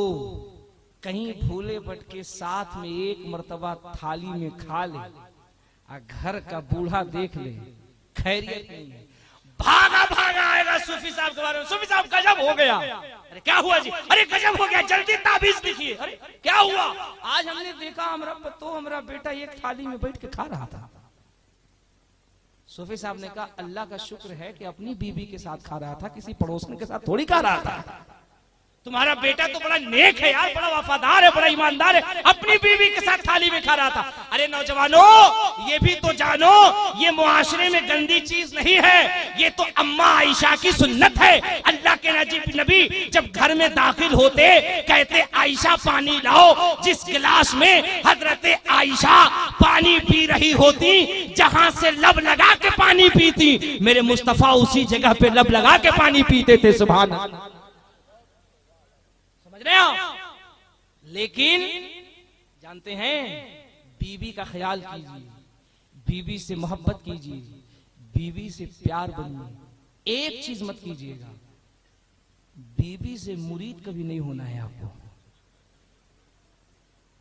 कहीं भूले भटके साथ में एक मर्तबा थाली में खा ले, और घर का बूढ़ा देख ले, खैरियत नहीं है, भागा भागा आएगा सूफी साहब के बारे में। सूफी साहब गजब हो गया। अरे क्या हुआ जी? अरे गजब हो गया, जल्दी ताबीज लिखिए। अरे क्या हुआ? आज हमने देखा हमारा पतो हमारा बेटा एक थाली में बैठ के खा रहा था। सूफी साहब ने कहा अल्लाह का शुक्र है कि अपनी बीवी के साथ खा रहा था, किसी पड़ोसन के साथ थोड़ी खा रहा था। तुम्हारा बेटा तो बड़ा नेक है यार, बड़ा वफादार है, बड़ा ईमानदार है, अपनी बीवी के साथ थाली में खा रहा था। अरे नौजवानों, ये भी तो जानो, ये मुआशरे में गंदी चीज नहीं है, ये तो अम्मा आयशा की सुन्नत है। अल्लाह के नबी जब घर में दाखिल होते कहते आयशा पानी लाओ। जिस गिलास में हजरत आयशा पानी पी रही होती, जहां से लब लगा के पानी पीती, मेरे मुस्तफा उसी जगह पे लब लगा के पानी पीते थे। सुभान अल्लाह। लेकिन जानते हैं, बीवी का ख्याल कीजिए, बीवी से मोहब्बत कीजिए, बीवी से प्यार बनिए। एक चीज मत कीजिएगा, बीवी से मुरीद कभी नहीं होना है आपको।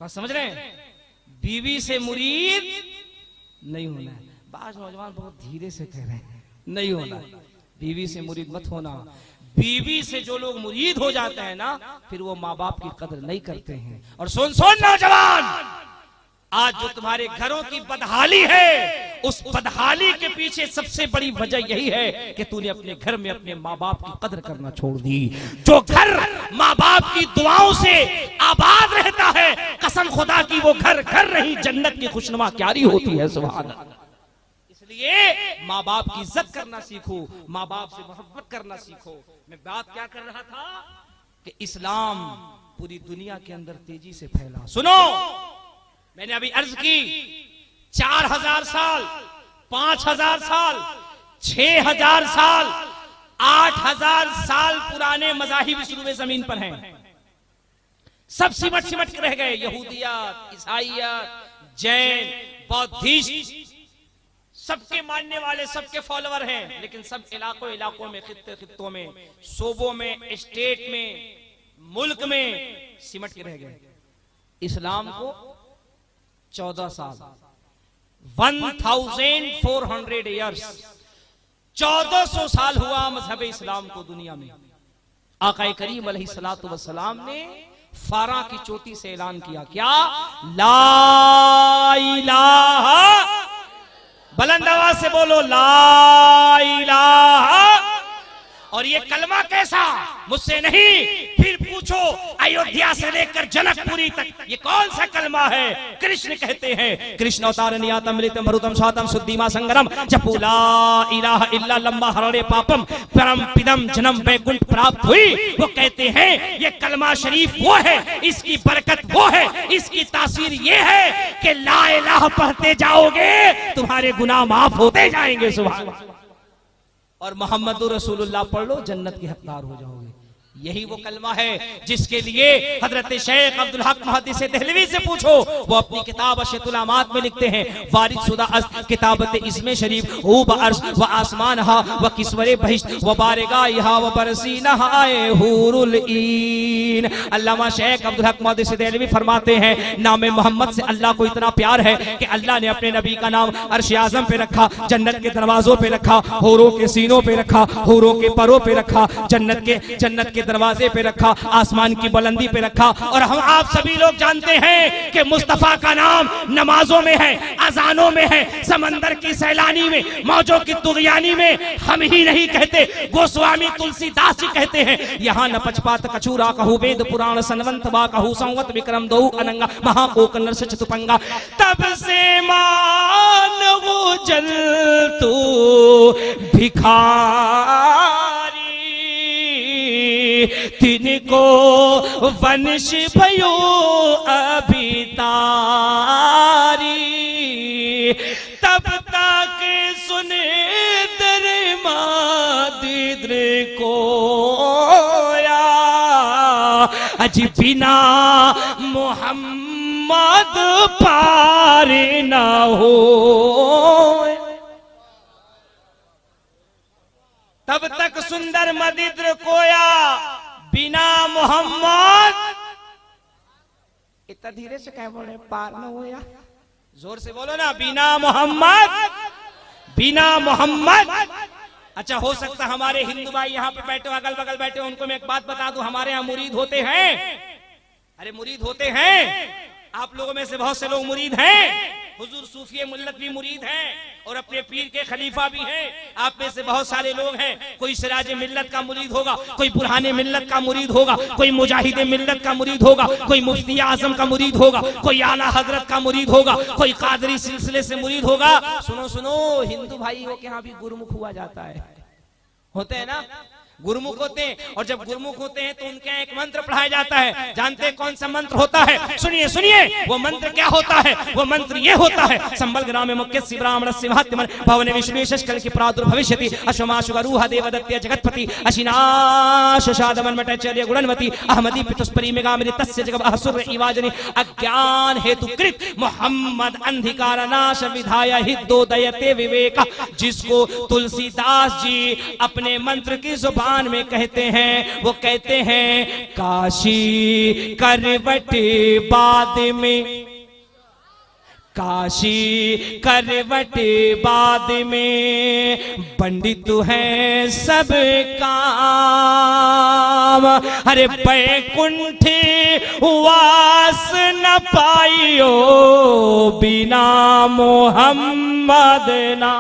बात समझ रहे हैं? बीवी से मुरीद नहीं होना है। बाज नौजवान बहुत धीरे से कह रहे हैं, नहीं होना, बीवी से मुरीद मत होना। बीवी से जो लोग मुरीद हो जाते हैं ना, फिर वो माँ बाप की कदर नहीं करते हैं। और सुन नौजवान, आज जो तुम्हारे घरों की बदहाली है, उस बदहाली के पीछे सबसे बड़ी वजह यही है कि तूने अपने घर में अपने माँ बाप की कदर करना छोड़ दी। जो घर माँ बाप की दुआओं से आबाद रहता है, कसम खुदा की वो घर घर नहीं, जन्नत की खुशनुमा क्यारी होती है। सुभान अल्लाह। इसलिए माँ बाप की इज्जत करना सीखो, माँ बाप से मोहब्बत करना सीखो। मैं बात क्या कर रहा था कि इस्लाम पूरी दुनिया के अंदर तेजी से फैला। सुनो, मैंने अभी अर्ज की 4000 साल, 5000 साल, 6000 साल, 8000 साल पुराने मज़ाहिब इस रूए जमीन पर हैं। सब सिमट सिमट के रह गए। यहूदियत, ईसाईयत, जैन, बौद्धिस्ट, सबके मानने वाले, सबके फॉलोअर हैं, लेकिन सब इलाकों इलाकों में, खित्ते खित्तों में, सूबों में, स्टेट में, मुल्क में सिमट के रह गए। इस्लाम को 14 साल, 1400 ईयर्स, 1400 साल हुआ मजहब इस्लाम को दुनिया में। आका करीम अलैहिस्सलातु वस्सलाम ने फारा की चोटी से ऐलान किया, क्या? ला इलाहा, बुलंद आवाज से बोलो, ला इलाहा। और ये कलमा कैसा? मुझसे नहीं, फिर पूछो अयोध्या से लेकर जनकपुरी तक ये कौन सा कलमा है? कृष्ण कहते हैं, कृष्ण अवतारनियातम मृतम भरुतम स्वातम शुद्धिमा संगरम जपू ला इलाहा इल्ला लम्बा हरणे पापम परम पिदम जन्म वैकुंठ प्राप्त हुई। वो कहते हैं ये कलमा शरीफ वो है, इसकी बरकत वो है, इसकी तासीर ये है कि ला इलाहा पढ़ते जाओगे तुम्हारे गुनाह माफ होते जाएंगे। सुभान अल्लाह। और मोहम्मद रसूलुल्लाह पढ़ लो, जन्नत के हकदार हो जाओगे। यही वो कलमा है जिसके लिए हजरत शेख अब्दुल हक मुहद्दिस देहलवी से पूछो, वो अपनी किताब अशतुल अमात में लिखते हैं, वारिद शुदा किताबत इस्मे शरीफ हु बअर्श व आसमान हा व किस्वरे बहिश्त व बारगा यहा व बरसीना हाए हुरुल ईन। अल्लामा शेख अब्दुल हक मुहद्दिस देहलवी फरमाते हैं, नाम मोहम्मद से अल्लाह को इतना प्यार है कि अल्लाह ने अपने नबी का नाम अर्श आज़म पे रखा, जन्नत के दरवाजों पे रखा, हूरों के सीनों पे रखा, हूरों के परों पे रखा, जन्नत के दरवाजे पे रखा, आसमान की बुलंदी पे रखा। और हम आप सभी लोग जानते हैं कि मुस्तफा का नाम नमाजों में है, अजानों में है, समंदर की सैलानी में, मौजों की तुगयानी में। हम ही नहीं कहते, गोस्वामी तुलसीदास जी कहते हैं, यहाँ न पचपात कचूरा कहू वेद पुराण सनवंत बा कहू संवत विक्रम दो अनंगा महाकोक नरस चतुपंगा। तब से मान वो जल तू भिखारी, तिनको वंश भयो अभी तारी। तब तक सुने दर मादिद्र को अज बिना मोहम्मद पार न हो। तब तक सुंदर मदिद्र कोया, बिना मोहम्मद। इतना धीरे से कह बोले, पार न हो या जोर से बोलो ना, बिना मोहम्मद, बिना मोहम्मद। अच्छा, हो सकता हमारे हिंदू भाई यहाँ पे बैठे, अगल बगल बैठे, उनको मैं एक बात बता दूं, हमारे यहाँ मुरीद होते हैं। अरे मुरीद होते हैं, आप लोगों में से बहुत से लोग मुरीद हैं। हुजूर सूफी मुल्लत भी मुरीद हैं और अपने पीर के खलीफा भी हैं। आप में से बहुत सारे लोग हैं, कोई सिराज मिल्लत का मुरीद होगा, कोई बुरहान मिल्लत का मुरीद होगा, कोई मुजाहिद मिल्लत का मुरीद होगा, कोई मुफ्ती आजम का मुरीद होगा, कोई आला हजरत का मुरीद होगा, कोई कादरी सिलसिले से मुरीद होगा। सुनो सुनो, हिंदू भाइयों के यहाँ भी गुरमुख हुआ जाता है, होते हैं ना, गुरुमुख होते हैं। और जब गुरुमुख होते हैं तो उनके यहाँ एक मंत्र पढ़ाया जाता है। जानते हैं कौन सा मंत्र होता है? सुनिए सुनिए, वो मंत्र क्या होता है? वो मंत्र ये होता है, संबल ग्राम मुख्य शिवरामण सिंहात्मन भवन विष्णु कल की प्रादुर्भविष्यति अश्वमाशुगरुह देवदत्य जगतपति अशिनाश शादमन मटचर्य गुणवती अहमदी पितुस्परी मेगामृत तस्य जगब असुर इवाजनी अज्ञान हेतु कृत मोहम्मद अंधिकार नाश विधाय हितोदयते विवेक। जिसको तुलसीदास जी अपने मंत्र की जुबान में कहते हैं, वो कहते हैं, काशी करवट बाद में, काशी करवटे बाद में पंडित है सब काम। अरे बैकुंठ वास न पाइयो बिना मोहम्मद ना।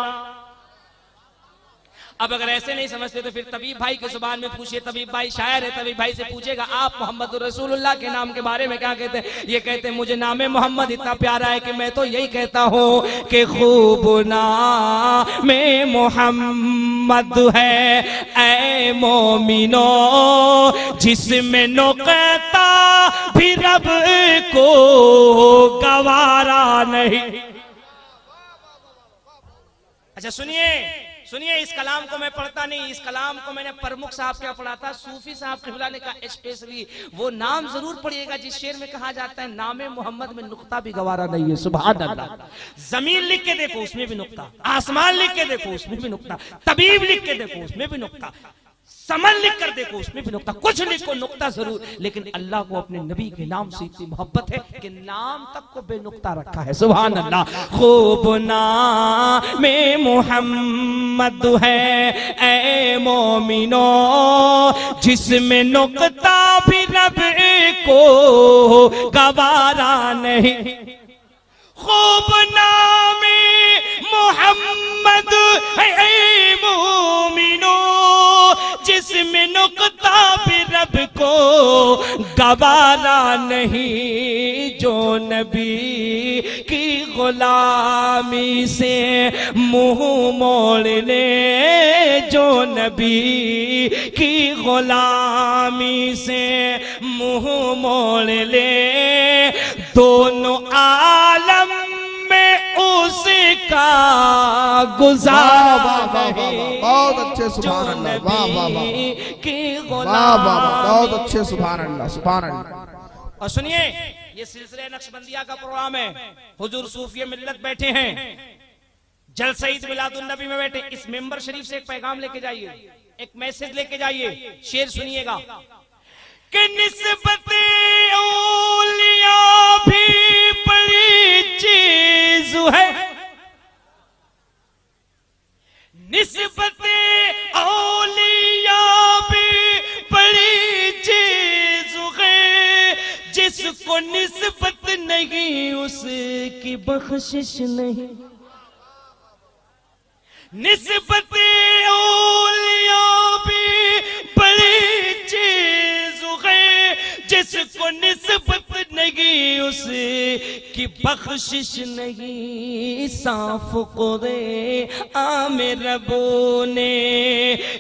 अब अगर ऐसे नहीं समझते तो फिर तबीब भाई के जुबान में पूछिए। तबीब भाई शायर है, तबीब भाई से पूछेगा आप मोहम्मद रसूलुल्लाह के नाम के बारे में क्या कहते हैं? ये कहते हैं मुझे नाम मोहम्मद इतना प्यारा है कि मैं तो यही कहता हूँ कि खूब नाम मोहम्मद है ऐ मोमिनो जिसमें नुक्ता भी रब को गवारा नहीं। अच्छा सुनिए, इस कलाम को मैं पढ़ता नहीं, इस कलाम को मैंने प्रमुख साहब क्या पढ़ा था, सूफी साहब किबला ने कहा स्पेशली वो नाम जरूर पढ़िएगा जिस शेर में कहा जाता है नामे मोहम्मद में नुक्ता भी गवारा नहीं है। सुभान अल्लाह। जमीन लिख के देखो उसमें भी नुक्ता, आसमान लिख के देखो उसमें भी नुक्ता, तबीब लिख के देखो उसमें भी नुक्ता, समन लिख कर देखो उसमें भी नुक्ता, कुछ लिखो नुक्ता जरूर। लेकिन अल्लाह को अपने नबी के नाम से इतनी मोहब्बत है कि नाम तक को बेनुक्ता रखा है। सुभान अल्लाह। खूब नाम में मोहम्मद है ऐ मोमिनो जिसमें नुक्ता भी रब को गवारा नहीं। खूब नाम मोहम्मद है ऐ मोमिनो जिसमें नुक्ता भी रब को गवारा नहीं। जो नबी की गुलामी से मुंह मोड़ ले, जो नबी की गुलामी से मुंह मोड़ ले, दोनों आलम में उसका गुजारा नहीं। बहुत अच्छे सुभान अल्लाह। वाह वाह वाह वाह, बहुत अच्छे सुभान अल्लाह सुभान अल्लाह। और सुनिए ये सिलसिले नक्शबंदिया का प्रोग्राम है, हुजूर सूफी मिल्लत बैठे हैं, जलसा ईद मिलादुन नबी में बैठे। इस मेंबर शरीफ से एक पैगाम लेके जाइए, एक मैसेज लेके जाइए। शेर सुनिएगा कि निस्बत औलिया भी बड़ी चीज है, निस्बत औलिया भी बड़ी चीज है, जिसको निस्बत नहीं उसकी बख्शिश नहीं। निस्बत औलिया भी बड़ी चीज है, जिसको निस्बत नहीं उसकी बख्शिश नहीं। साफ कुरे आमिर रबो ने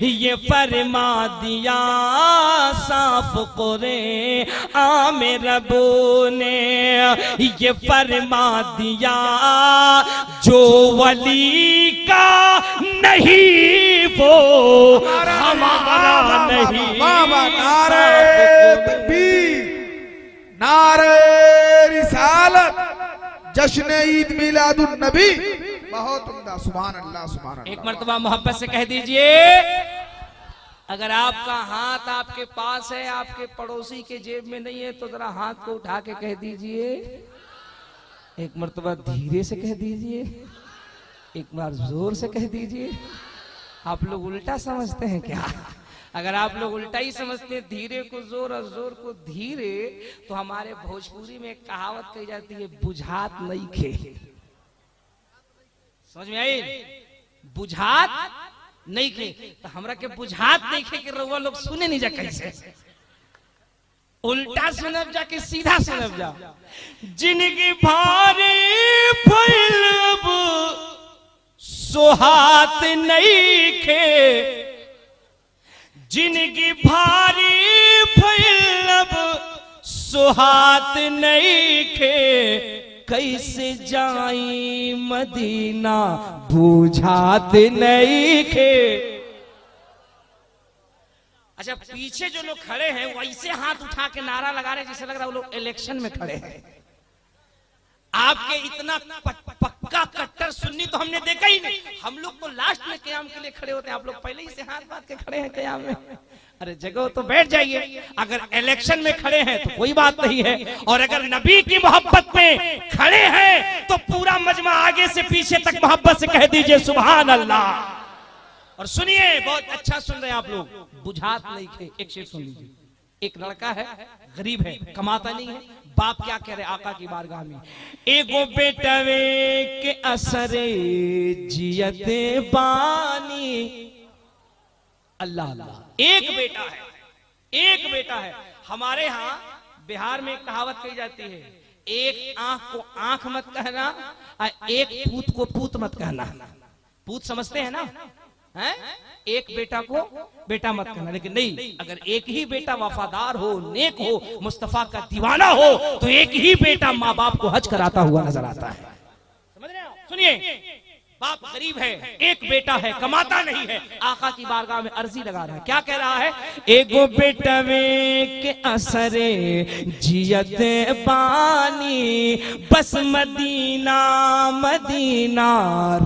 ये फरमा दिया, साफ कुरे आमिर रबो ने ये फरमा दिया, जो वली का नहीं वो हमारा नहीं। नारे तकबीर, नारे रिसालत, जश्न ईद मिलादुन नबी। बहुत उम्दा। सुभान अल्लाह सुभान अल्लाह। एक मर्तबा मोहब्बत से कह दीजिए, अगर आपका हाथ आपके पास है, आपके पड़ोसी के जेब में नहीं है, तो जरा हाथ को उठा के कह दीजिए। एक मर्तबा धीरे से कह दीजिए, एक बार जोर से कह दीजिए। आप लोग उल्टा समझते हैं क्या? अगर आप लोग उल्टा ही समझते हैं, धीरे को जोर और जोर को धीरे, तो हमारे भोजपुरी में एक कहावत कही जाती है, बुझात नहीं खे। समझ में आई? बुझात नहीं खे। तो हमरा के बुझात नहीं खे कि रउआ लोग सुने नहीं जा कैसे। उल्टा सुनब जा के सीधा सुनब जा। जिनकी भारी फैलब सुहात नहीं खे, जिनकी भारी फैलब सुहात नहीं खे, कैसे जाई मदीना बुझात नहीं खे। अच्छा, पीछे जो लोग खड़े हैं वो ऐसे हाथ उठा के नारा लगा रहे हैं जैसे लग रहा है वो लोग इलेक्शन में खड़े हैं। आपके इतना पक्का कट्टर सुन्नी तो हमने देखा ही नहीं। हम लोग तो लास्ट में क़याम के लिए खड़े होते हैं, आप लोग पहले ही से हाथ बांध के खड़े हैं क़याम में। अरे जगह तो बैठ जाइए। अगर इलेक्शन में खड़े हैं तो कोई बात नहीं है, और अगर नबी की मोहब्बत में खड़े हैं तो पूरा मजमा आगे से पीछे तक मोहब्बत से कह दीजिए सुभान अल्लाह। और सुनिए, बहुत अच्छा सुन रहे हैं आप लोग, बुझात नहीं खे। एक शेर सुन लीजिए। एक लड़का है, गरीब है, कमाता नहीं है। बाप क्या कह रहे आका की बारगाह में, एगो बेटवे के असरे जियते बानी। अल्लाह अल्लाह, एक बेटा है, एक बेटा है। हमारे यहाँ बिहार में कहावत कही जाती है, एक आंख को आंख मत कहना और एक पूत को पूत मत कहना। पूत समझते हैं ना, है? एक बेटा को बेटा मत कहना। लेकिन नहीं, अगर एक ही बेटा वफादार हो, नेक हो, मुस्तफा का दीवाना हो, तो एक ही बेटा माँ बाप को हज कराता हुआ नजर आता है। समझ रहे हो? सुनिए, बाप गरीब है, एक बेटा है, कमाता नहीं है, आका की बारगाह में अर्जी लगा रहा है। क्या कह रहा है, एगो बेटवे के असरे जियते बानी, बस मदीना मदीना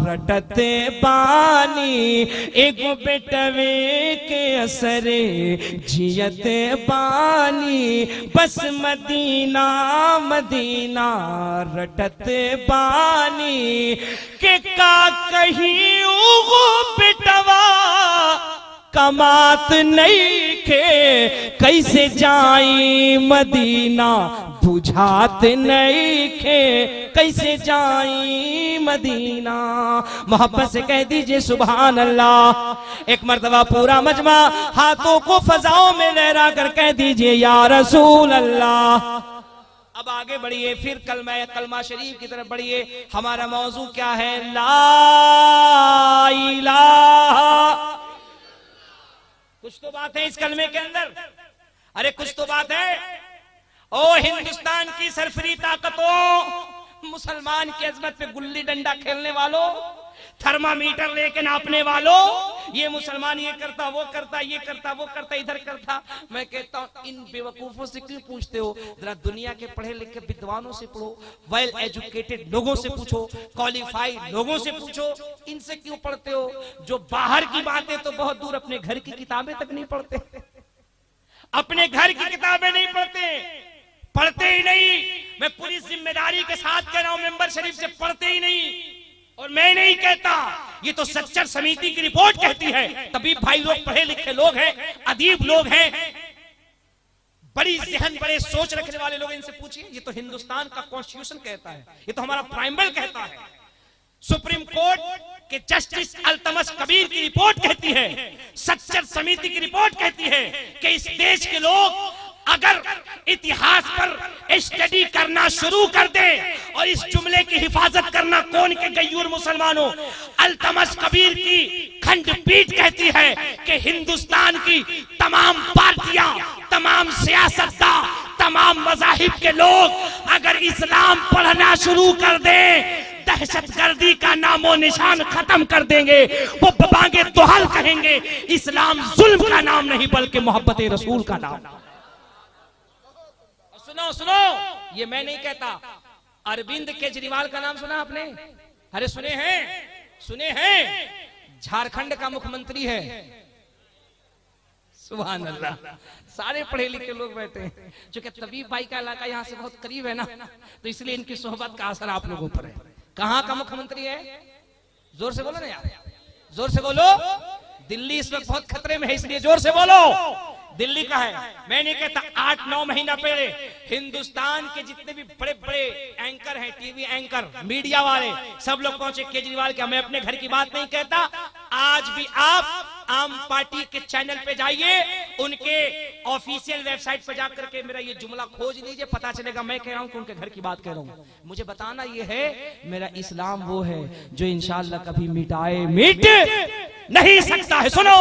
रटते बानी। एगो बेटवे के असरे जियते बानी, बस मदीना मदीना रटते बानी। के का कहीं उगो बेटवा कमात नहीं के, कैसे जाई मदीना बुझात नहीं के, कैसे जाई मदीना। मोहब्बत से कह दीजिए सुभान अल्लाह। एक मर्तबा पूरा मजमा हाथों को फजाओं में लहरा कर कह दीजिए या रसूल अल्लाह। अब आगे बढ़िए, फिर कलमा शरीफ की तरफ बढ़िए। हमारा मौजू क्या है, ला इलाहा। कुछ तो बात है इस कलमे के अंदर, अरे कुछ तो बात है। ओ हिंदुस्तान की सरफरी ताकतों, मुसलमान की अजमत पे गुल्ली डंडा खेलने वालों, थर्मामीटर लेके नापने वालों, ये मुसलमान ये करता, वो करता, ये करता, वो करता, इधर करता। मैं कहता हूँ इन बेवकूफों से क्यों पूछते हो? जरा दुनिया के पढ़े लिखे विद्वानों से पढ़ो, वेल एजुकेटेड लोगों से पूछो, क्वालिफाइड लोगों से पूछो। इनसे क्यों पढ़ते हो? जो बाहर की बातें तो बहुत दूर, अपने घर की किताबें तक नहीं पढ़ते, अपने घर की किताबें नहीं पढ़ते ही नहीं। मैं पूरी जिम्मेदारी के साथ कह रहा हूं, मेंबर शरीफ से पढ़ते ही नहीं। और मैं नहीं कहता, ये तो सच्चर समिति की रिपोर्ट कहती है। तभी भाई लोग पढ़े लिखे लोग हैं, अदीब लोग हैं, बड़ी जहन बड़े सोच रखने वाले लोग, इनसे पूछिए। ये तो हिंदुस्तान का कॉन्स्टिट्यूशन कहता है, ये तो हमारा प्राइमल कहता है, सुप्रीम कोर्ट के जस्टिस अल्तमस कबीर की रिपोर्ट कहती है, सच्चर समिति की रिपोर्ट कहती है कि इस देश के लोग अगर इतिहास पर स्टडी करना शुरू कर दे और इस जुमले की हिफाजत करना कौन के गयूर मुसलमानों, अल्तमस कबीर की खंडपीठ कहती है कि हिंदुस्तान की तमाम पार्टियां, तमाम सियासतदान, तमाम मज़ाहिब के लोग अगर इस्लाम पढ़ना शुरू कर दे, दहशतगर्दी का नामो निशान खत्म कर देंगे। वो बांगे तोहल कहेंगे, इस्लाम जुल्म का नाम नहीं बल्कि मोहब्बत रसूल का नाम। सुनो सुनो, ये मैं नहीं कहता, अरविंद केजरीवाल का नाम सुना आपने? अरे सुने हैं, झारखंड का मुख्यमंत्री है। सुभान अल्लाह, सारे पढ़े लिखे लोग बैठे हैं। चूंकि तबीब भाई का इलाका यहाँ से बहुत करीब है ना, तो इसलिए इनकी सोहबत का असर आप लोगों पर है। कहाँ का मुख्यमंत्री है? जोर से बोलो ना यार, जोर से बोलो। दिल्ली इस वक्त बहुत खतरे में है, इसलिए जोर से बोलो। दिल्ली का है। मैं नहीं कहता, 8-9 महीना पहले हिंदुस्तान के जितने भी बड़े बड़े एंकर हैं, टीवी एंकर, मीडिया वाले, सब लोग पहुंचे केजरीवाल के। मैं अपने घर की बात नहीं कहता, आज भी आप आम पार्टी के चैनल पे जाइए, उनके ऑफिशियल वेबसाइट पे जाकर के मेरा ये जुमला खोज लीजिए, पता चलेगा मैं कह रहा हूं कि उनके घर की बात कह रहा हूं। मुझे बताना ये है, मेरा इस्लाम वो है जो इंशाअल्लाह कभी मिट नहीं सकता है। सुनो,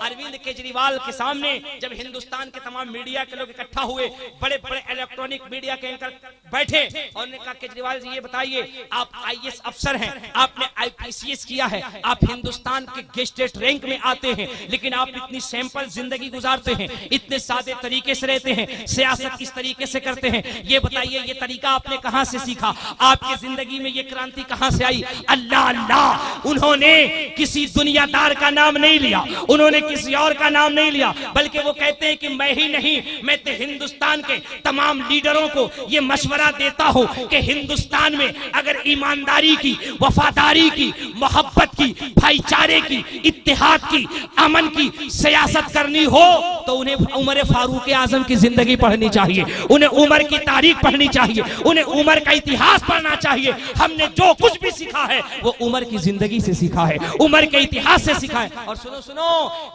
अरविंद केजरीवाल के सामने जब हिंदुस्तान के तमाम मीडिया के लोग इकट्ठा हुए, बड़े बड़े इलेक्ट्रॉनिक मीडिया के एंकर बैठे और उन्होंने कहा, केजरीवाल जी ये बताइए, आप आईएएस अफसर हैं, आपने आईपीसीएस किया है, आप हिंदुस्तान के गेस्टेड रैंक में आते हैं, लेकिन आप इतनी सिंपल जिंदगी गुजारते हैं, इतने सादे तरीके से रहते हैं, सियासत इस तरीके से करते हैं, ये बताइए ये तरीका आपने कहां से सीखा? आपकी जिंदगी में ये क्रांति कहां से आई? अल्लाह अल्लाह, उन्होंने किसी दुनियादार का नाम नहीं लिया, उन्होंने किसी और का नाम नहीं लिया, बल्कि वो कहते हैं कि मैं ही नहीं, मैं तो हिंदुस्तान के तमाम लीडरों को ये मशवरा देता हूं कि हिंदुस्तान में अगर ईमानदारी की, वफादारी की, मोहब्बत की, भाईचारे की, इत्तेहाद की, अमन की सियासत करनी हो तो उन्हें उमर फारूक आजम की जिंदगी पढ़नी चाहिए, उन्हें उमर की तारीख पढ़नी चाहिए, उन्हें उमर का इतिहास पढ़ना चाहिए। हमने जो कुछ भी सीखा है वो उमर की जिंदगी से सीखा है, उमर के इतिहास से सीखा है। और सुनो सुनो,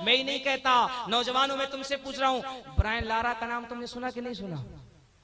मैं ही नहीं कहता, नौजवानों में तुमसे पूछ रहा हूं, ब्रायन लारा का नाम तुमने सुना कि नहीं सुना?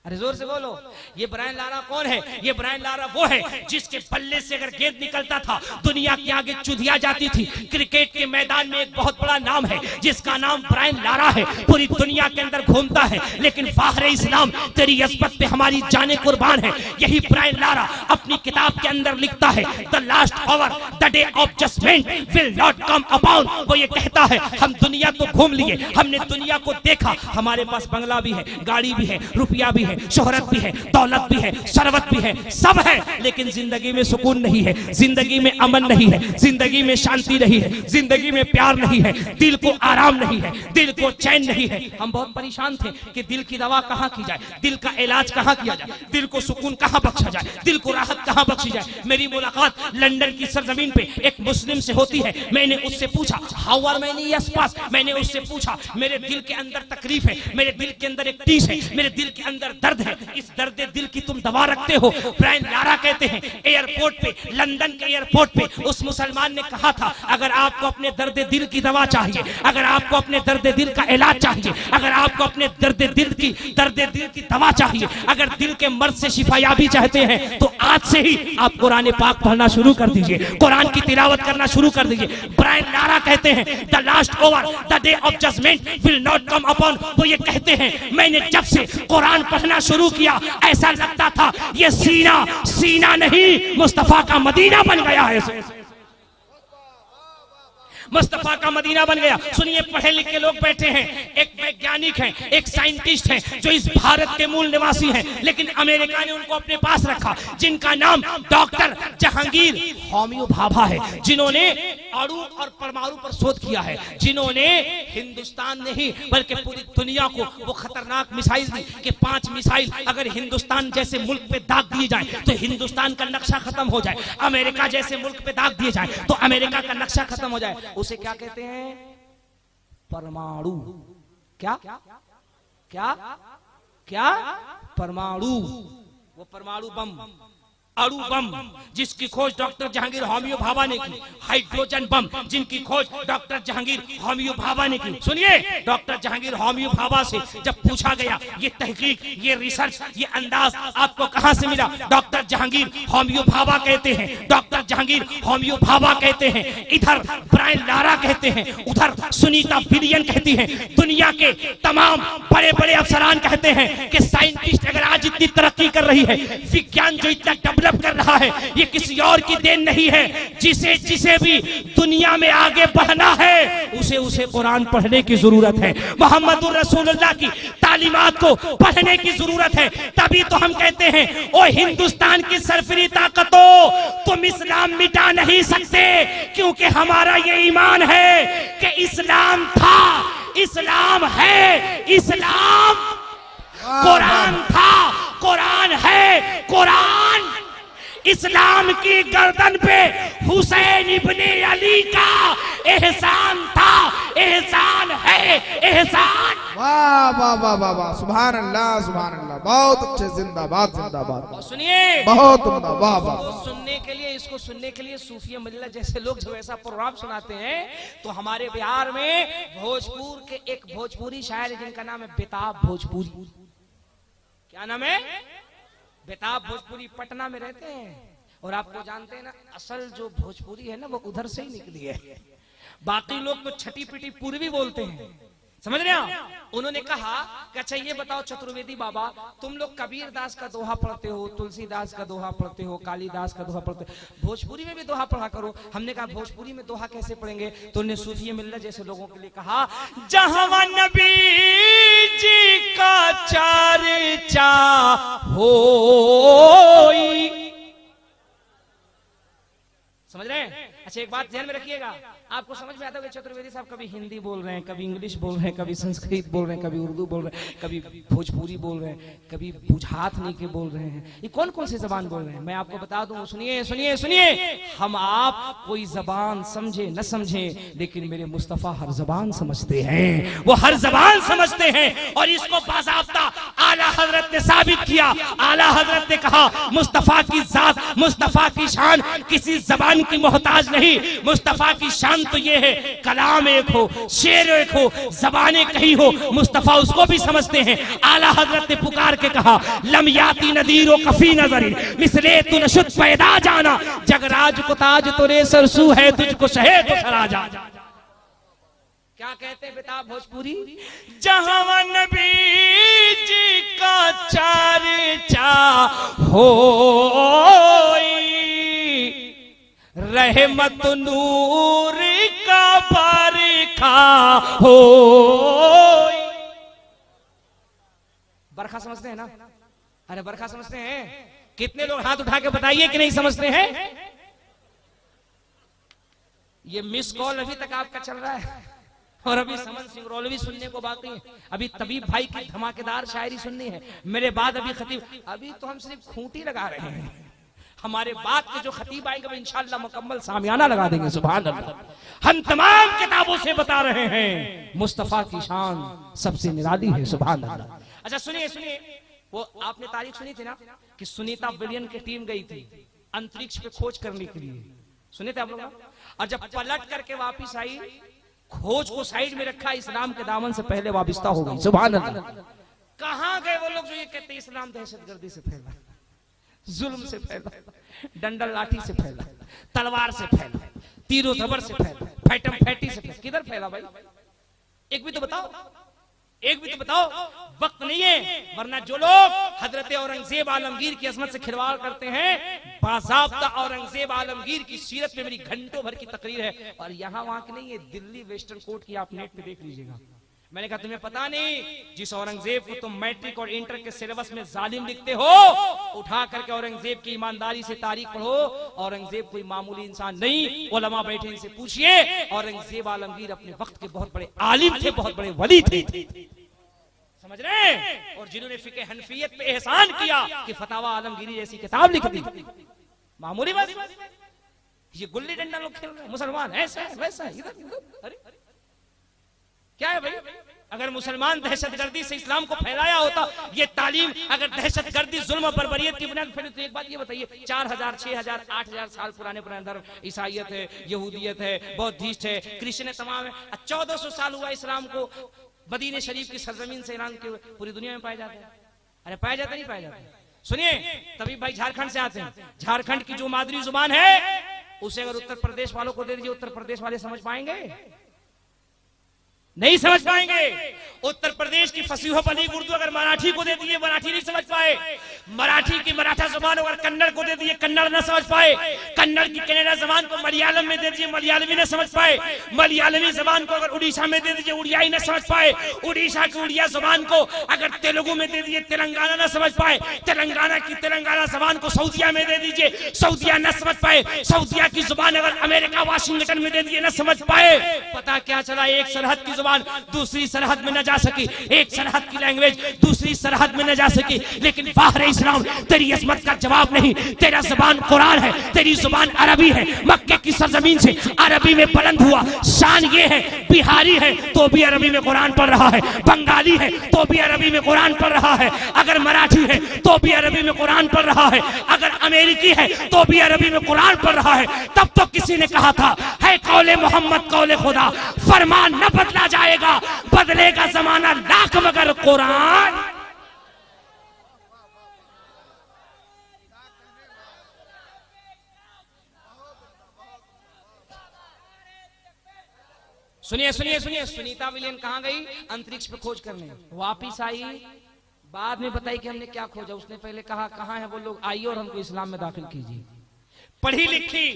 अरे जोर से बोलो। ये ब्रायन लारा कौन है? ये ब्रायन लारा वो है जिसके बल्ले से अगर गेंद निकलता था दुनिया के आगे चुधिया जाती थी। क्रिकेट के मैदान में एक बहुत बड़ा नाम है जिसका नाम ब्रायन लारा है, पूरी दुनिया के अंदर घूमता है, लेकिन फाखरे इस्लाम तेरी इस्मत पे हमारी जाने कुर्बान है। यही ब्रायन लारा अपनी किताब के अंदर लिखता है, the last hour the day of judgement will not come upon. वो ये कहता है हम दुनिया तो घूम लिए, हमने दुनिया को देखा, हमारे पास बंगला भी है, गाड़ी भी है, रुपया भी है, शोहरत भी है, दौलत भी है, सरवत भी है, सब है, लेकिन जिंदगी में सुकून नहीं है, जिंदगी में अमन नहीं है, जिंदगी में शांति नहीं है, जिंदगी में प्यार नहीं है, दिल को आराम नहीं है, दिल को चैन नहीं है। हम बहुत परेशान थे कि दिल की दवा कहाँ की जाए, दिल का इलाज कहाँ किया जाए, दिल को सुकून कहाँ बख्शा जाए, दिल को राहत कहाँ बख्शी जाए। मेरी मुलाकात लंदन की सरजमीन पे एक मुस्लिम से होती है। मैंने उससे पूछा हाउ आर मैनी यस पास, मैंने उससे पूछा मेरे दिल के अंदर तकलीफ है, मेरे दिल के अंदर एक टीस है, मेरे दिल के अंदर दर्द है, इस दर्द दिल की तुम दवा रखते हो? ब्रायन लारा कहते हैं एयरपोर्ट पे, लंदन के एयरपोर्ट पे उस मुसलमान ने कहा था अगर आपको अपने दर्द दिल की दवा चाहिए, अगर आपको अपने दर्द दिल का इलाज चाहिए, अगर आपको अपने दर्द दिल की दवा चाहिए, अगर दिल के मर्ज से शिफायाबी चाहते हैं तो आज से ही आप कुरान पाक पढ़ना शुरू कर दीजिए, कुरान की तिलावत करना शुरू कर दीजिए। ब्रायन लारा कहते हैं the last over the day of judgement will not come upon. वो ये कहते हैं मैंने जब से कुरान पढ़ना शुरू किया ऐसा लगता था ये सीना नहीं मुस्तफा का मदीना बन गया है, मुस्तफा का मदीना बन गया। सुनिए, पढ़े लिखे लोग बैठे हैं, एक वैज्ञानिक हैं, एक साइंटिस्ट हैं जो इस भारत के मूल निवासी हैं, लेकिन अमेरिका ने उनको अपने पास रखा, जिनका नाम डॉक्टर जहांगीर होम्यो भाभा है, जिन्होंने अणु और परमाणु पर शोध किया है, जिन्होंने हिंदुस्तान नहीं बल्कि पूरी दुनिया को वो खतरनाक मिसाइल दी कि 5 मिसाइल अगर हिंदुस्तान जैसे मुल्क पे दाग दिए जाए तो हिंदुस्तान का नक्शा खत्म हो जाए, अमेरिका जैसे मुल्क पे दाग दिए जाए तो अमेरिका का नक्शा खत्म हो जाए। उसे क्या कहते हैं? परमाणु। क्या क्या क्या? परमाणु। वो परमाणु बम, अणु बम जिसकी खोज डॉक्टर जहांगीर होम्यो भाभा ने की, हाइड्रोजन बम जिनकी खोज डॉक्टर जहांगीर होम्यो भाभा ने की। सुनिए, डॉक्टर जहांगीर होम्यो भाभा से जब पूछा गया ये तहकीक, ये रिसर्च, ये अंदाज आपको कहां से मिला? डॉक्टर जहांगीर होम्यो भाभा कहते हैं, डॉक्टर जहांगीर होम्यो भाभा कहते हैं, इधर ब्रायन लारा कहते हैं, उधर सुनीता विलियम कहती हैं, दुनिया के तमाम बड़े बड़े अफसरान कहते हैं कि साइंटिस्ट अगर आज इतनी तरक्की कर रही है, विज्ञान जो इतना डेवलप कर रहा है, ये किसी और की देन नहीं है। जिसे भी दुनिया में आगे बढ़ना है उसे कुरान पढ़ने की जरूरत है, मोहम्मदुर रसूलुल्लाह की तालीमात को पढ़ने की जरूरत है। तभी तो हम कहते हैं ओ हिंदुस्तान की सरफरी ताकतों, तुम इस्लाम मिटा नहीं सकते, क्योंकि हमारा ये ईमान है कि इस्लाम था, इस्लाम है, इस्लाम कुरान था, कुरान है, कुरान इस्लाम की गर्दन पे हुसैन इब्ने अली का एहसान था, एहसान है, एहसान। वाह वाह वाह वाह वाह, सुभान अल्लाह, सुभान अल्लाह, बहुत अच्छे, जिंदाबाद जिंदाबाद। सुनिए, बहुत उम्दा, वाह वाह। सुनने के लिए, इसको सुनने के लिए सूफिया मिल्लत जैसे लोग जब ऐसा प्रोग्राम सुनाते हैं तो हमारे बिहार में भोजपुर के एक भोजपुरी शायर है जिनका नाम है बेताब भोजपुरी। क्या नाम है? बेताब भोजपुरी। पटना में रहते हैं और आपको जानते हैं ना, असल जो भोजपुरी है ना वो उधर से ही निकली है, बाकी लोग तो छठी पिटी पूर्वी बोलते हैं, समझ रहे हैं? उन्होंने कहा कि अच्छा ये बताओ चतुर्वेदी बाबा, तुम लोग कबीर दास का दोहा पढ़ते हो, तुलसीदास का दोहा पढ़ते हो, कालिदास का दोहा पढ़ते हो, भोजपुरी में भी दोहा पढ़ा करो। हमने कहा भोजपुरी में दोहा कैसे पढ़ेंगे? तो उन्हें सूफी मिल्लत जैसे लोगों के लिए कहा, जहां नबी जी का चर्चा होई। समझ रहे हैं? अच्छा एक बात ध्यान में रखिएगा, आपको समझ में आता है चतुर्वेदी साहब कभी हिंदी बोल रहे हैं, कभी इंग्लिश बोल रहे हैं, कभी संस्कृत बोल रहे हैं, कभी उर्दू बोल रहे हैं, कभी भोजपुरी बोल रहे हैं, कभी बुझात नहीं के बोल रहे हैं। ये कौन कौन सी जबान बोल रहे हैं मैं आपको बता दूं। सुनिए सुनिए सुनिए, हम आप कोई जबान समझे न समझे, लेकिन मेरे मुस्तफा हर जबान समझते हैं, वो हर जबान समझते हैं। और इसको बाज़ाब्ता आला हजरत ने साबित किया। आला हजरत ने कहा मुस्तफा की जात, मुस्तफा की शान किसी जबान की मोहताज नहीं। मुस्तफा की शान तो ये है कलाम एक हो, शेर एक हो, जबानें कहीं हो, मुस्तफा उसको भी समझते हैं। आला हजरत ने पुकार के कहा लम याती नदीरो कफी नजरी मिसले तु नशुद पैदा जाना, जगराज को ताज तुरे सरसू है, तुझको शहे तो सराजा। क्या कहते हैं बेटा भोजपुरी, जहां नबी जी का चर्चा होई, रहमत नूर का बरखा होई। बरखा समझते हैं ना? अरे बरखा समझते हैं? कितने लोग हाथ उठा के बताइए कि नहीं समझते हैं? ये मिस कॉल अभी तक आपका चल रहा है और अभी समन सिंगरौलवी सुनने को बाकी है। अभी तबीब भाई की धमाकेदार शायरी सुननी है। मेरे बाद अभी खतीब, अभी तो हम सिर्फ खूंटी लगा रहे हैं, हमारे बाद के जो खतीब आएंगे वो इंशाअल्लाह मुकम्मल सामियाना लगा देंगे। सुभान अल्लाह। हम तमाम किताबों से बता रहे हैं मुस्तफा की शान सबसे निराली है। सुभान अल्लाह। अच्छा सुनिए सुनिए, वो आपने तारीख सुनी थी ना कि सुनीता विलियम की टीम गई थी अंतरिक्ष पे खोज करने के लिए, सुने थे आप लोग? और जब पलट करके वापिस आई, खोज को साइड में रखा, इस्लाम के दामन से पहले वाबिस्ता हो गई। सुभान अल्लाह। कहां गए वो लोग जो ये कहते हैं इस्लाम दहशतगर्दी से फैला, जुल्म से फैला, डंडल लाठी से फैला, तलवार से फैला, तीरो जबर से फैला, फैटम फैटी से फैला। किधर फैला भाई? एक भी तो बताओ, एक भी तो बताओ। वक्त नहीं है, वरना जो लोग हजरत औरंगजेब आलमगीर की अजमत से खिलवाड़ करते हैं, बाज़ाब्ता औरंगजेब आलमगीर की सीरत में मेरी घंटों भर की तकरीर है। और यहाँ वहां की नहीं है, दिल्ली वेस्टर्न कोर्ट की आप नेट पे देख लीजिएगा। मैंने कहा तुम्हें पता नहीं, जिस औरंगजेब को तुम मैट्रिक और इंटर के सिलेबस में जालिम लिखते हो, उठा करके औरंगजेब की ईमानदारी से तारीख पढ़ो। औरंगजेब कोई मामूली इंसान नहीं, उलमा बैठे इनसे पूछिए। औरंगजेब आलमगीर अपने वक्त के बहुत बड़े आलिम थे, बहुत बड़े वली थे, समझ रहे हैं? और जिन्होंने फिके हनफियत पे एहसान किया कि फतावा आलमगीरी जैसी किताब लिख दी। मामूली बात, ये गुल्ली डंडा लोग खेल रहे हैं, मुसलमान ऐसा है वैसा है, इधर अरे क्या है भाई? अगर मुसलमान दहशतगर्दी से इस्लाम को फैलाया होता, ये तालीम अगर दहशतगर्दी जुल्म और बर्बरियत की बुनियाद पर, तो एक बात ये बताइए, 4000 6000 8000 साल पुराने धर्म, ईसाइयत है, यहूदियत है, बौद्धिस्ट है, क्रिश्चियन है, तमाम है, 1400 साल हुआ इस्लाम को मदीने शरीफ की सरजमीन से ऐलान के पूरी दुनिया में पाया जाता है। अरे पाया जाता नहीं पाया जाता? सुनिए, तभी भाई झारखंड से आते हैं, झारखंड की जो मादरी जुबान है उसे अगर उत्तर प्रदेश वालों को दे दीजिए, उत्तर प्रदेश वाले समझ पाएंगे? नहीं समझ पाएंगे। उत्तर प्रदेश की फसीह बलीग उर्दू अगर मराठी को दे दिए, मराठी नहीं समझ पाए। मराठी की मराठा जुबान अगर कन्नड़ को दे दिए, कन्नड़ न समझ पाए। कन्नड़ की कन्नड़ा जबान को मलयालम में दे दीजिए, मलयालमी न समझ पाए। मलयालमी जबान को अगर उड़ीसा में दे दीजिए, उड़ियाई न समझ पाए। उड़ीसा की उड़िया जबान को अगर तेलुगु में दे दिए, तेलंगाना न समझ पाए। तेलंगाना की तेलंगाना जबान को सऊदिया में दे दीजिए, सऊदिया न समझ पाए। सऊदिया की जुबान अगर अमेरिका वाशिंगटन में दे दिए, न समझ पाए। पता क्या चला? एक सरहद की दूसरी सरहद में न जा सकी, एक सरहद की लैंग्वेज दूसरी सरहद में न जा सकी। लेकिन बाहर इस्लाम तेरी अजमत का जवाब नहीं। तेरा जुबान कुरान है, तेरी जुबान अरबी है। मक्के की सरजमीन से अरबी में बुलंद हुआ। शान ये है, बिहारी है तो भी अरबी में कुरान पढ़ रहा है, बंगाली है तो भी अरबी में कुरान पढ़ रहा है, अगर मराठी है तो भी अरबी में कुरान पढ़ रहा है, अगर अमेरिकी है तो भी अरबी में कुरान पढ़ रहा है। तब तो किसी ने कहा था, है कौले मोहम्मद कौले खुदा, फरमान न बदला जाएगा, बदलेगा जमाना लाख मगर कुरान। सुनिए सुनिए सुनिए, सुनीता विलियम कहां गई? अंतरिक्ष पे खोज करने। वापिस आई, बाद में बताई कि हमने क्या खोजा। उसने पहले कहा कहां है वो लोग, आइए और हमको इस्लाम में दाखिल कीजिए। पढ़ी लिखी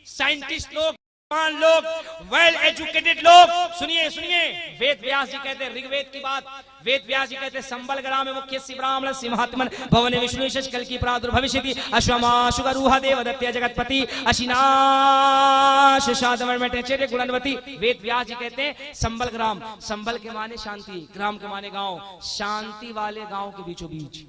साइंटिस्ट लोग लोग, वेल एजुकेटेड लोग, सुनिए सुनिए, वेद व्यास जी कहते हैं, ऋग्वेद की बात, वेद व्यास जी कहते हैं, संबल ग्राम मुख्य ब्राह्मण सिंहात्मन भवन विष्णु कल की प्रादुर्भविष्यति अश्वमाशुगरुह देवदत्त्य जगतपति अशिनाश शादमर्मटेचर्य गुणवती। वेद व्यास जी कहते हैं संबल ग्राम, संबल के माने शांति, ग्राम के माने गांव, शांति वाले गांव के बीचों बीच।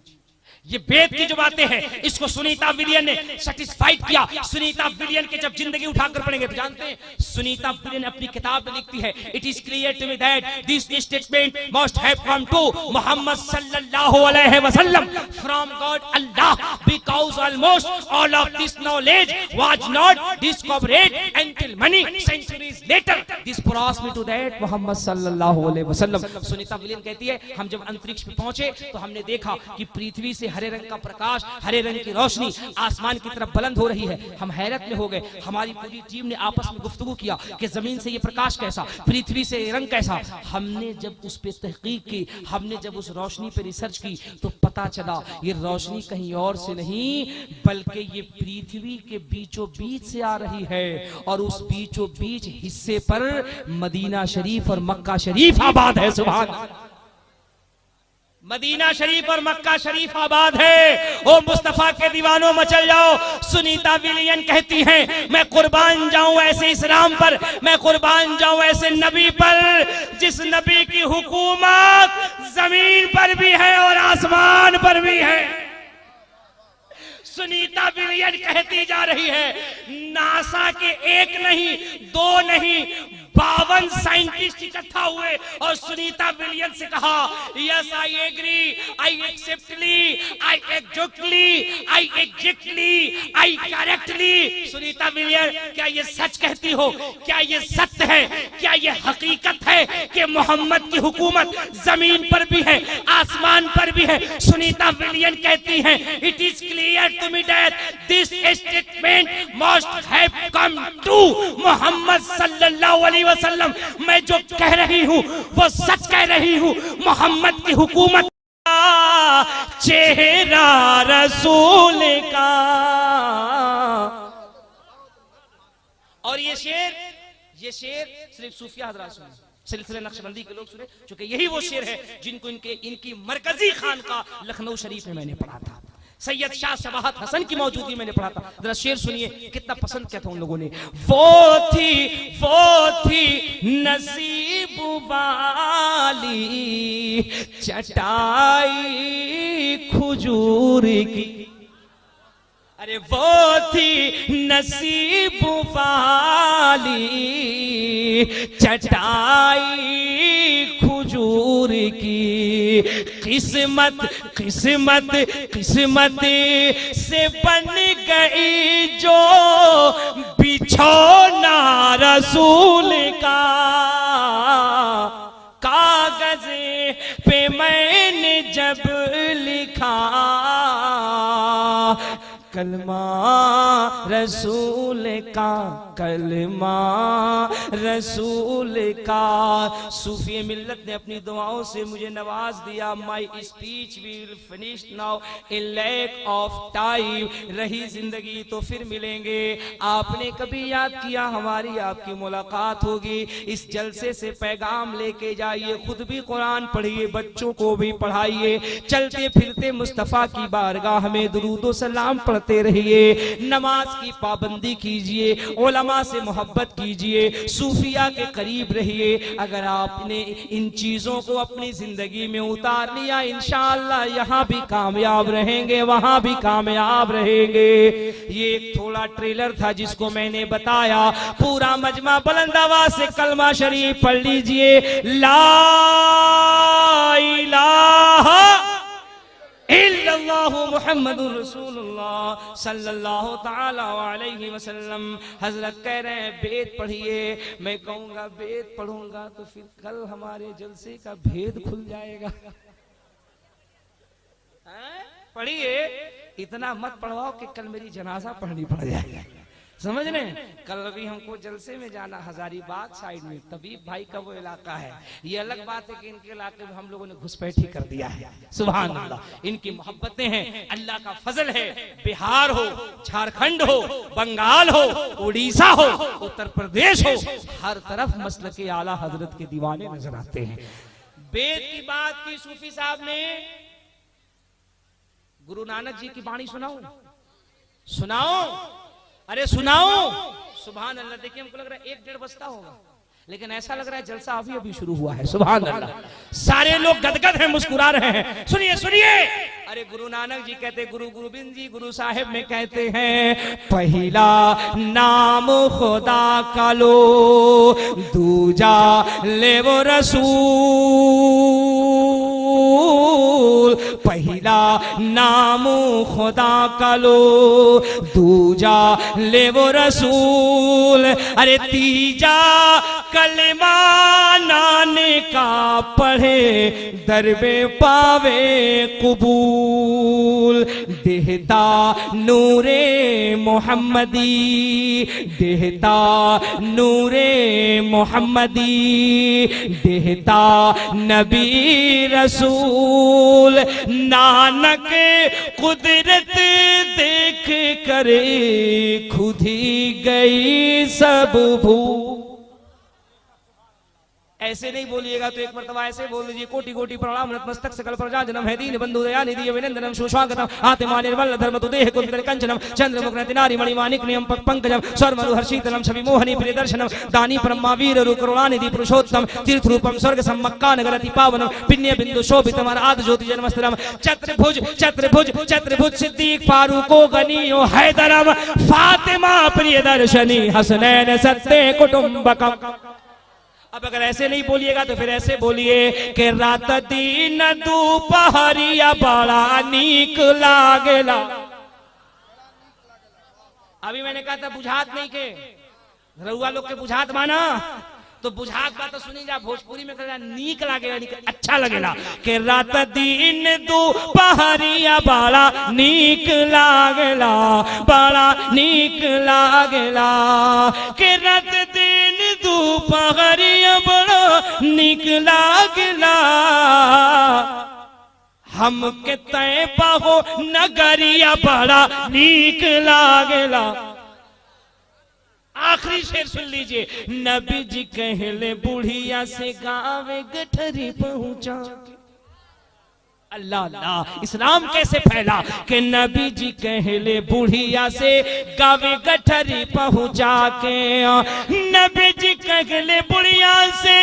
ये वेद की जो बातें हैं, इसको सुनीता विलियम ने सेटिस्फाइड किया। सुनीता विलियम के जब जिंदगी उठाकर पढ़ेंगे तो जानते हैं, सुनीता विलियम अपनी किताब में लिखती है, it is clear to me that this statement must have come to Muhammad सल्लल्लाहु अलैहि वसल्लम from God Allah, because almost all of this knowledge was not discovered until many centuries later this brought me to that Muhammad सल्लल्लाहु अलैहि वसल्लम। Sunita William कहती है, हम जब अंतरिक्ष में पहुंचे तो हमने देखा कि पृथ्वी से हरे रंग का प्रकाश, हरे रंग की रोशनी आसमान की तरफ बुलंद हो रही है। हम हैरत में हो गए। हमारी पूरी टीम ने आपस में गुफ्तगू किया कि जमीन से ये प्रकाश कैसा, पृथ्वी से ये रंग कैसा। हमने जब उस पे तहकीक की, हमने जब उस रोशनी पे रिसर्च की तो पता चला ये रोशनी कहीं और से नहीं बल्कि ये पृथ्वी के बीचों बीच से आ रही है, और उस बीचों बीच हिस्से पर मदीना शरीफ और मक्का शरीफ आबाद है। सुभान अल्लाह, मदीना शरीफ और मक्का शरीफ आबाद है। ओ मुस्तफा के दीवानों मचल जाओ। सुनीता विलियम कहती हैं, मैं कुर्बान जाऊं ऐसे इस्लाम पर, मैं कुर्बान जाऊं ऐसे नबी पर जिस नबी की हुकूमत जमीन पर भी है और आसमान पर भी है। सुनीता विलियम कहती जा रही है, नासा के एक नहीं, दो नहीं, 52 साइंटिस्ट इकट्ठा हुए और सुनीता विलियम से कहा, yes I agree, I exactly, I exactly, I exactly, I correctly. Sunita William, क्या ये सच कहती हो? क्या ये सत्य है? क्या ये हकीकत है कि मोहम्मद की हुकूमत जमीन पर भी है, आसमान पर भी है? सुनीता विलियम कहती हैं, it is clear to me that this statement must have come to Muhammad सल्लल्लाहु अलैहि वसल्लम। मैं जो कह रही हूँ वो सच कह रही हूँ। मोहम्मद की हुकूमत चेहरा रसूल का। और ये शेर सिर्फ सूफिया हजरात सुने, सिलसिले नक्शबंदी के लोग सुने, क्योंकि यही वो शेर है जिनको इनकी मरकजी खानका लखनऊ शरीफ में मैंने पढ़ा था। सैयद शाह सबाहत हसन की मौजूदगी मैंने पढ़ा था। जरा शेर सुनिए, कितना पसंद किया था उन लोगों ने। वो थी नसीब वाली चटाई खजूर की, अरे वो थी नसीब वाली चटाई खजूर की, किस्मत किस्मत किस्मत से बन गई जो बिछौना रसूल का। कागज पे मैंने जब लिखा कलमा रसूल का, कलमा रसूल का। सूफी मिल्लत ने अपनी दुआओं से मुझे नवाज दिया। My speech will finish now in lack of time. रही जिंदगी तो फिर मिलेंगे। आपने कभी याद किया हमारी आपकी मुलाकात होगी। इस जलसे से पैगाम लेके जाइए, खुद भी कुरान पढ़िए, बच्चों को भी पढ़ाइए। चलते फिरते मुस्तफा की बारगाह में दुरूद सलाम पढ़ते रहिए। नमाज की पाबंदी कीजिए, उलमा से मोहब्बत कीजिए, सूफिया के करीब रहिए। अगर आपने इन चीजों को अपनी जिंदगी में उतार लिया, इंशाअल्लाह यहाँ भी कामयाब रहेंगे, वहां भी कामयाब रहेंगे। ये एक थोड़ा ट्रेलर था जिसको मैंने बताया। पूरा मजमा बुलंद आवाज से कलमा शरीफ पढ़ लीजिए। ला इलाहा इल्लल्लाहु मुहम्मदुर रसूलुल्लाह सल्लल्लाहु ताला अलैहि वसल्लम। हजरत कह रहे हैं वेद पढ़िए। मैं कहूंगा वेद पढ़ूंगा तो फिर कल हमारे जलसे का भेद खुल जाएगा। पढ़िए, इतना मत पढ़वाओ कि कल मेरी जनाजा पढ़नी पड़ जाए। समझ रहे हैं? कल अभी हमको जलसे में जाना हजारीबाग साइड में, तबीब भाई का वो इलाका है। ये अलग बात है कि इनके इलाके में हम लोगों ने घुसपैठी कर दिया है। सुभान अल्लाह, इनकी मोहब्बतें हैं, अल्लाह का फजल है। बिहार हो, झारखंड हो, बंगाल हो, उड़ीसा हो, उत्तर प्रदेश हो, हर तरफ मसलक के आला हजरत के दीवाने नजर आते हैं। वेद की बात की सूफी साहब ने, गुरु नानक जी की वाणी सुनाओ, सुनाओ, अरे सुनाओ। सुभान अल्लाह। देखिए हमको लग रहा है 1-1.5 बजता होगा, लेकिन ऐसा लग रहा है जलसा अभी अभी शुरू हुआ है। सुभान अल्लाह, सारे लोग गदगद हैं, मुस्कुरा रहे हैं। सुनिए सुनिए, अरे गुरु नानक जी कहते, गुरु गोविंद जी गुरु साहिब में कहते हैं, पहला नाम खुदा का लो, दूजा ले वो रसूल। पहला नाम खुदा का लो, दूजा ले वो रसूल। अरे तीजा कलमा नाने का पढ़े, दरबे पावे कबूल। देहता नूरे मोहम्मदी, देहता नूरे मोहम्मदी, देहता नबी रसूल। नानक कुदरत देख करे, खुद ही गई सब भूल। ऐसे नहीं बोलिएगा तो एक मर्तबा ऐसे बोल दीजिए, कोटि कोटि प्रणाम नतमस्तक सकल प्रजा जनम है दीन बंधु दयानिधि अभिनंदनम सुस्वागतम आत्मा निर्मल धर्म तो देह कुल कंचनम चंद्रमुख नारी मणिमाणिक नियम पंकजम स्वर मधुहर शीतलम छवि मोहनी प्रिय दर्शनम दानी परम वीर करुणानिधि पुरुषोत्तम तीर्थ रूपम स्वर्ग सम्मक्का नगरति पावनम पिण्य बिंदु शोभितम आद ज्योति जन्मस्थलम चतुर्भुज चतुर्भुज चतुर्भुज सिद्दीक फारूको गनियो हैदरम फातिमा प्रिय दर्शनी हसनैन सत्ते कुटुंबकम। अब अगर ऐसे नहीं बोलिएगा तो फिर ऐसे बोलिए कि रात दिन दोपहरिया बड़ा नीक लागेला। अभी मैंने कहा था बुझात नहीं के, रउआ लोग के बुझात माना तो बुझात बात तो सुनी जा, भोजपुरी में कहना नीक लागेला, अच्छा लगेला। कि रात दिन दोपहरिया बड़ा नीक लागेला, बड़ा नीक लागेला। कि रात दिन दोपहरिया बड़ा नीक लागेला, हम के तय पाहो नगरिया बड़ा नीक लागेला। आखिरी शेर सुन लीजिए, नबी जी कहले बुढ़िया से गावे गठरी पहुंचा। अल्लाह अल्लाह, इस्लाम कैसे फैला कि नबी जी कहले बुढ़िया से गावे गठरी पहुंचा के। नबी जी कहले बुढ़िया से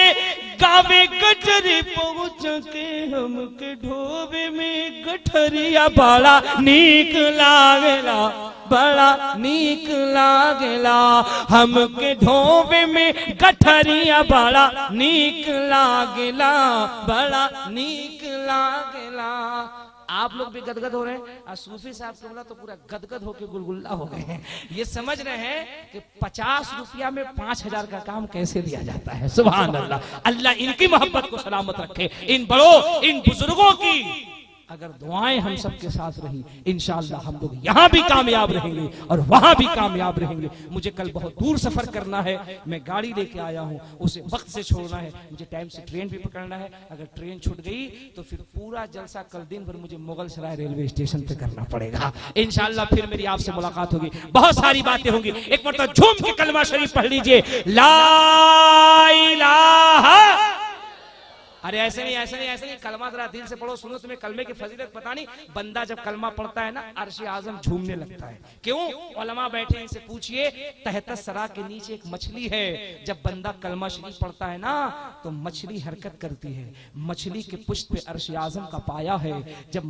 गावे गठरी पहुंच के, हमके ढोबे में गठरिया बड़ा नीक लागेला, बड़ा नीक लागेला। हमके ढोबे में गठरिया बड़ा नीक लागेला, बड़ा नीक लागेला। आप लोग भी गदगद हो रहे हैं, और सूफी साहब से बोला तो पूरा गदगद होके गुलगुल्ला हो गए हैं। ये समझ रहे हैं कि 50 रुपया में 5000 का काम कैसे दिया जाता है। सुभान अल्लाह, अल्लाह इनकी मोहब्बत को सलामत रखे। इन बड़ों, इन बुजुर्गों की अगर दुआएं हम सबके साथ रही, इंशाअल्लाह हम लोग यहाँ भी कामयाब रहेंगे और वहां भी कामयाब रहेंगे। मुझे कल बहुत दूर सफर करना है, मैं गाड़ी लेके आया हूँ, उसे वक्त से छोड़ना है, मुझे टाइम से ट्रेन भी पकड़ना है। अगर ट्रेन छूट गई तो फिर पूरा जलसा कल दिन भर मुझे मुगल सराय रेलवे स्टेशन पे करना पड़ेगा। इंशाअल्लाह फिर मेरी आपसे मुलाकात होगी, बहुत सारी बातें होंगी। एक मरतबा झूम के कलमा शरीफ पढ़ लीजिए, ला इलाहा। अरे ऐसे नहीं, ऐसे नहीं, ऐसे नहीं, कलमा जरा दिल से पढ़ो, सुनो। तुम्हें कलमे की फजीलत पता नहीं। बंदा जब कलमा पढ़ता है ना, अर्श आजम झूमने लगता है। क्यों? उलमा बैठे, इनसे पूछिए। तहत सरा के नीचे एक मछली है, जब बंदा कलमा शरीफ पढ़ता है ना तो मछली हरकत करती है। मछली के पुष्ट पे अर्श आजम का पाया है। जब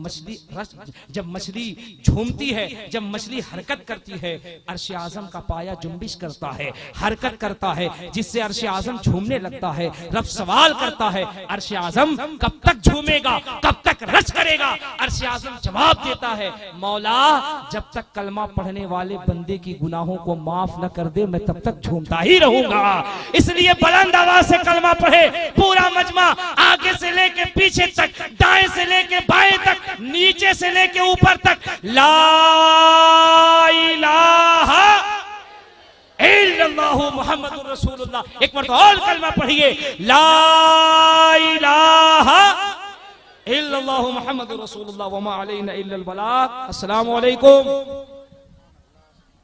मछली झूमती है, जब मछली हरकत करती है, अर्श आजम का पाया जुम्बिश करता है, हरकत करता है, जिससे अर्श आजम झूमने लगता है। रब सवाल करता है, अर्श आजम कब तक झूमेगा, कब तक रच करेगा? अर्श आजम जवाब देता है, मौला जब तक कलमा पढ़ने वाले बंदे की गुनाहों को माफ न कर दे, मैं तब तक झूमता ही रहूंगा। इसलिए बुलंद आवाज से कलमा पढ़े पूरा मजमा, आगे से लेके पीछे तक, दाएं से लेके बाएं तक, नीचे से लेके ऊपर तक। ला इलाहा मुहम्मदुर रसूलुल्लाह। एक मरतबा और कलमा पढ़िए, ला इलाहा इल्लल्लाहु मुहम्मदुर रसूलुल्लाह व मा अलैना इल्लल बलाग। अस्सलामु अलैकुम।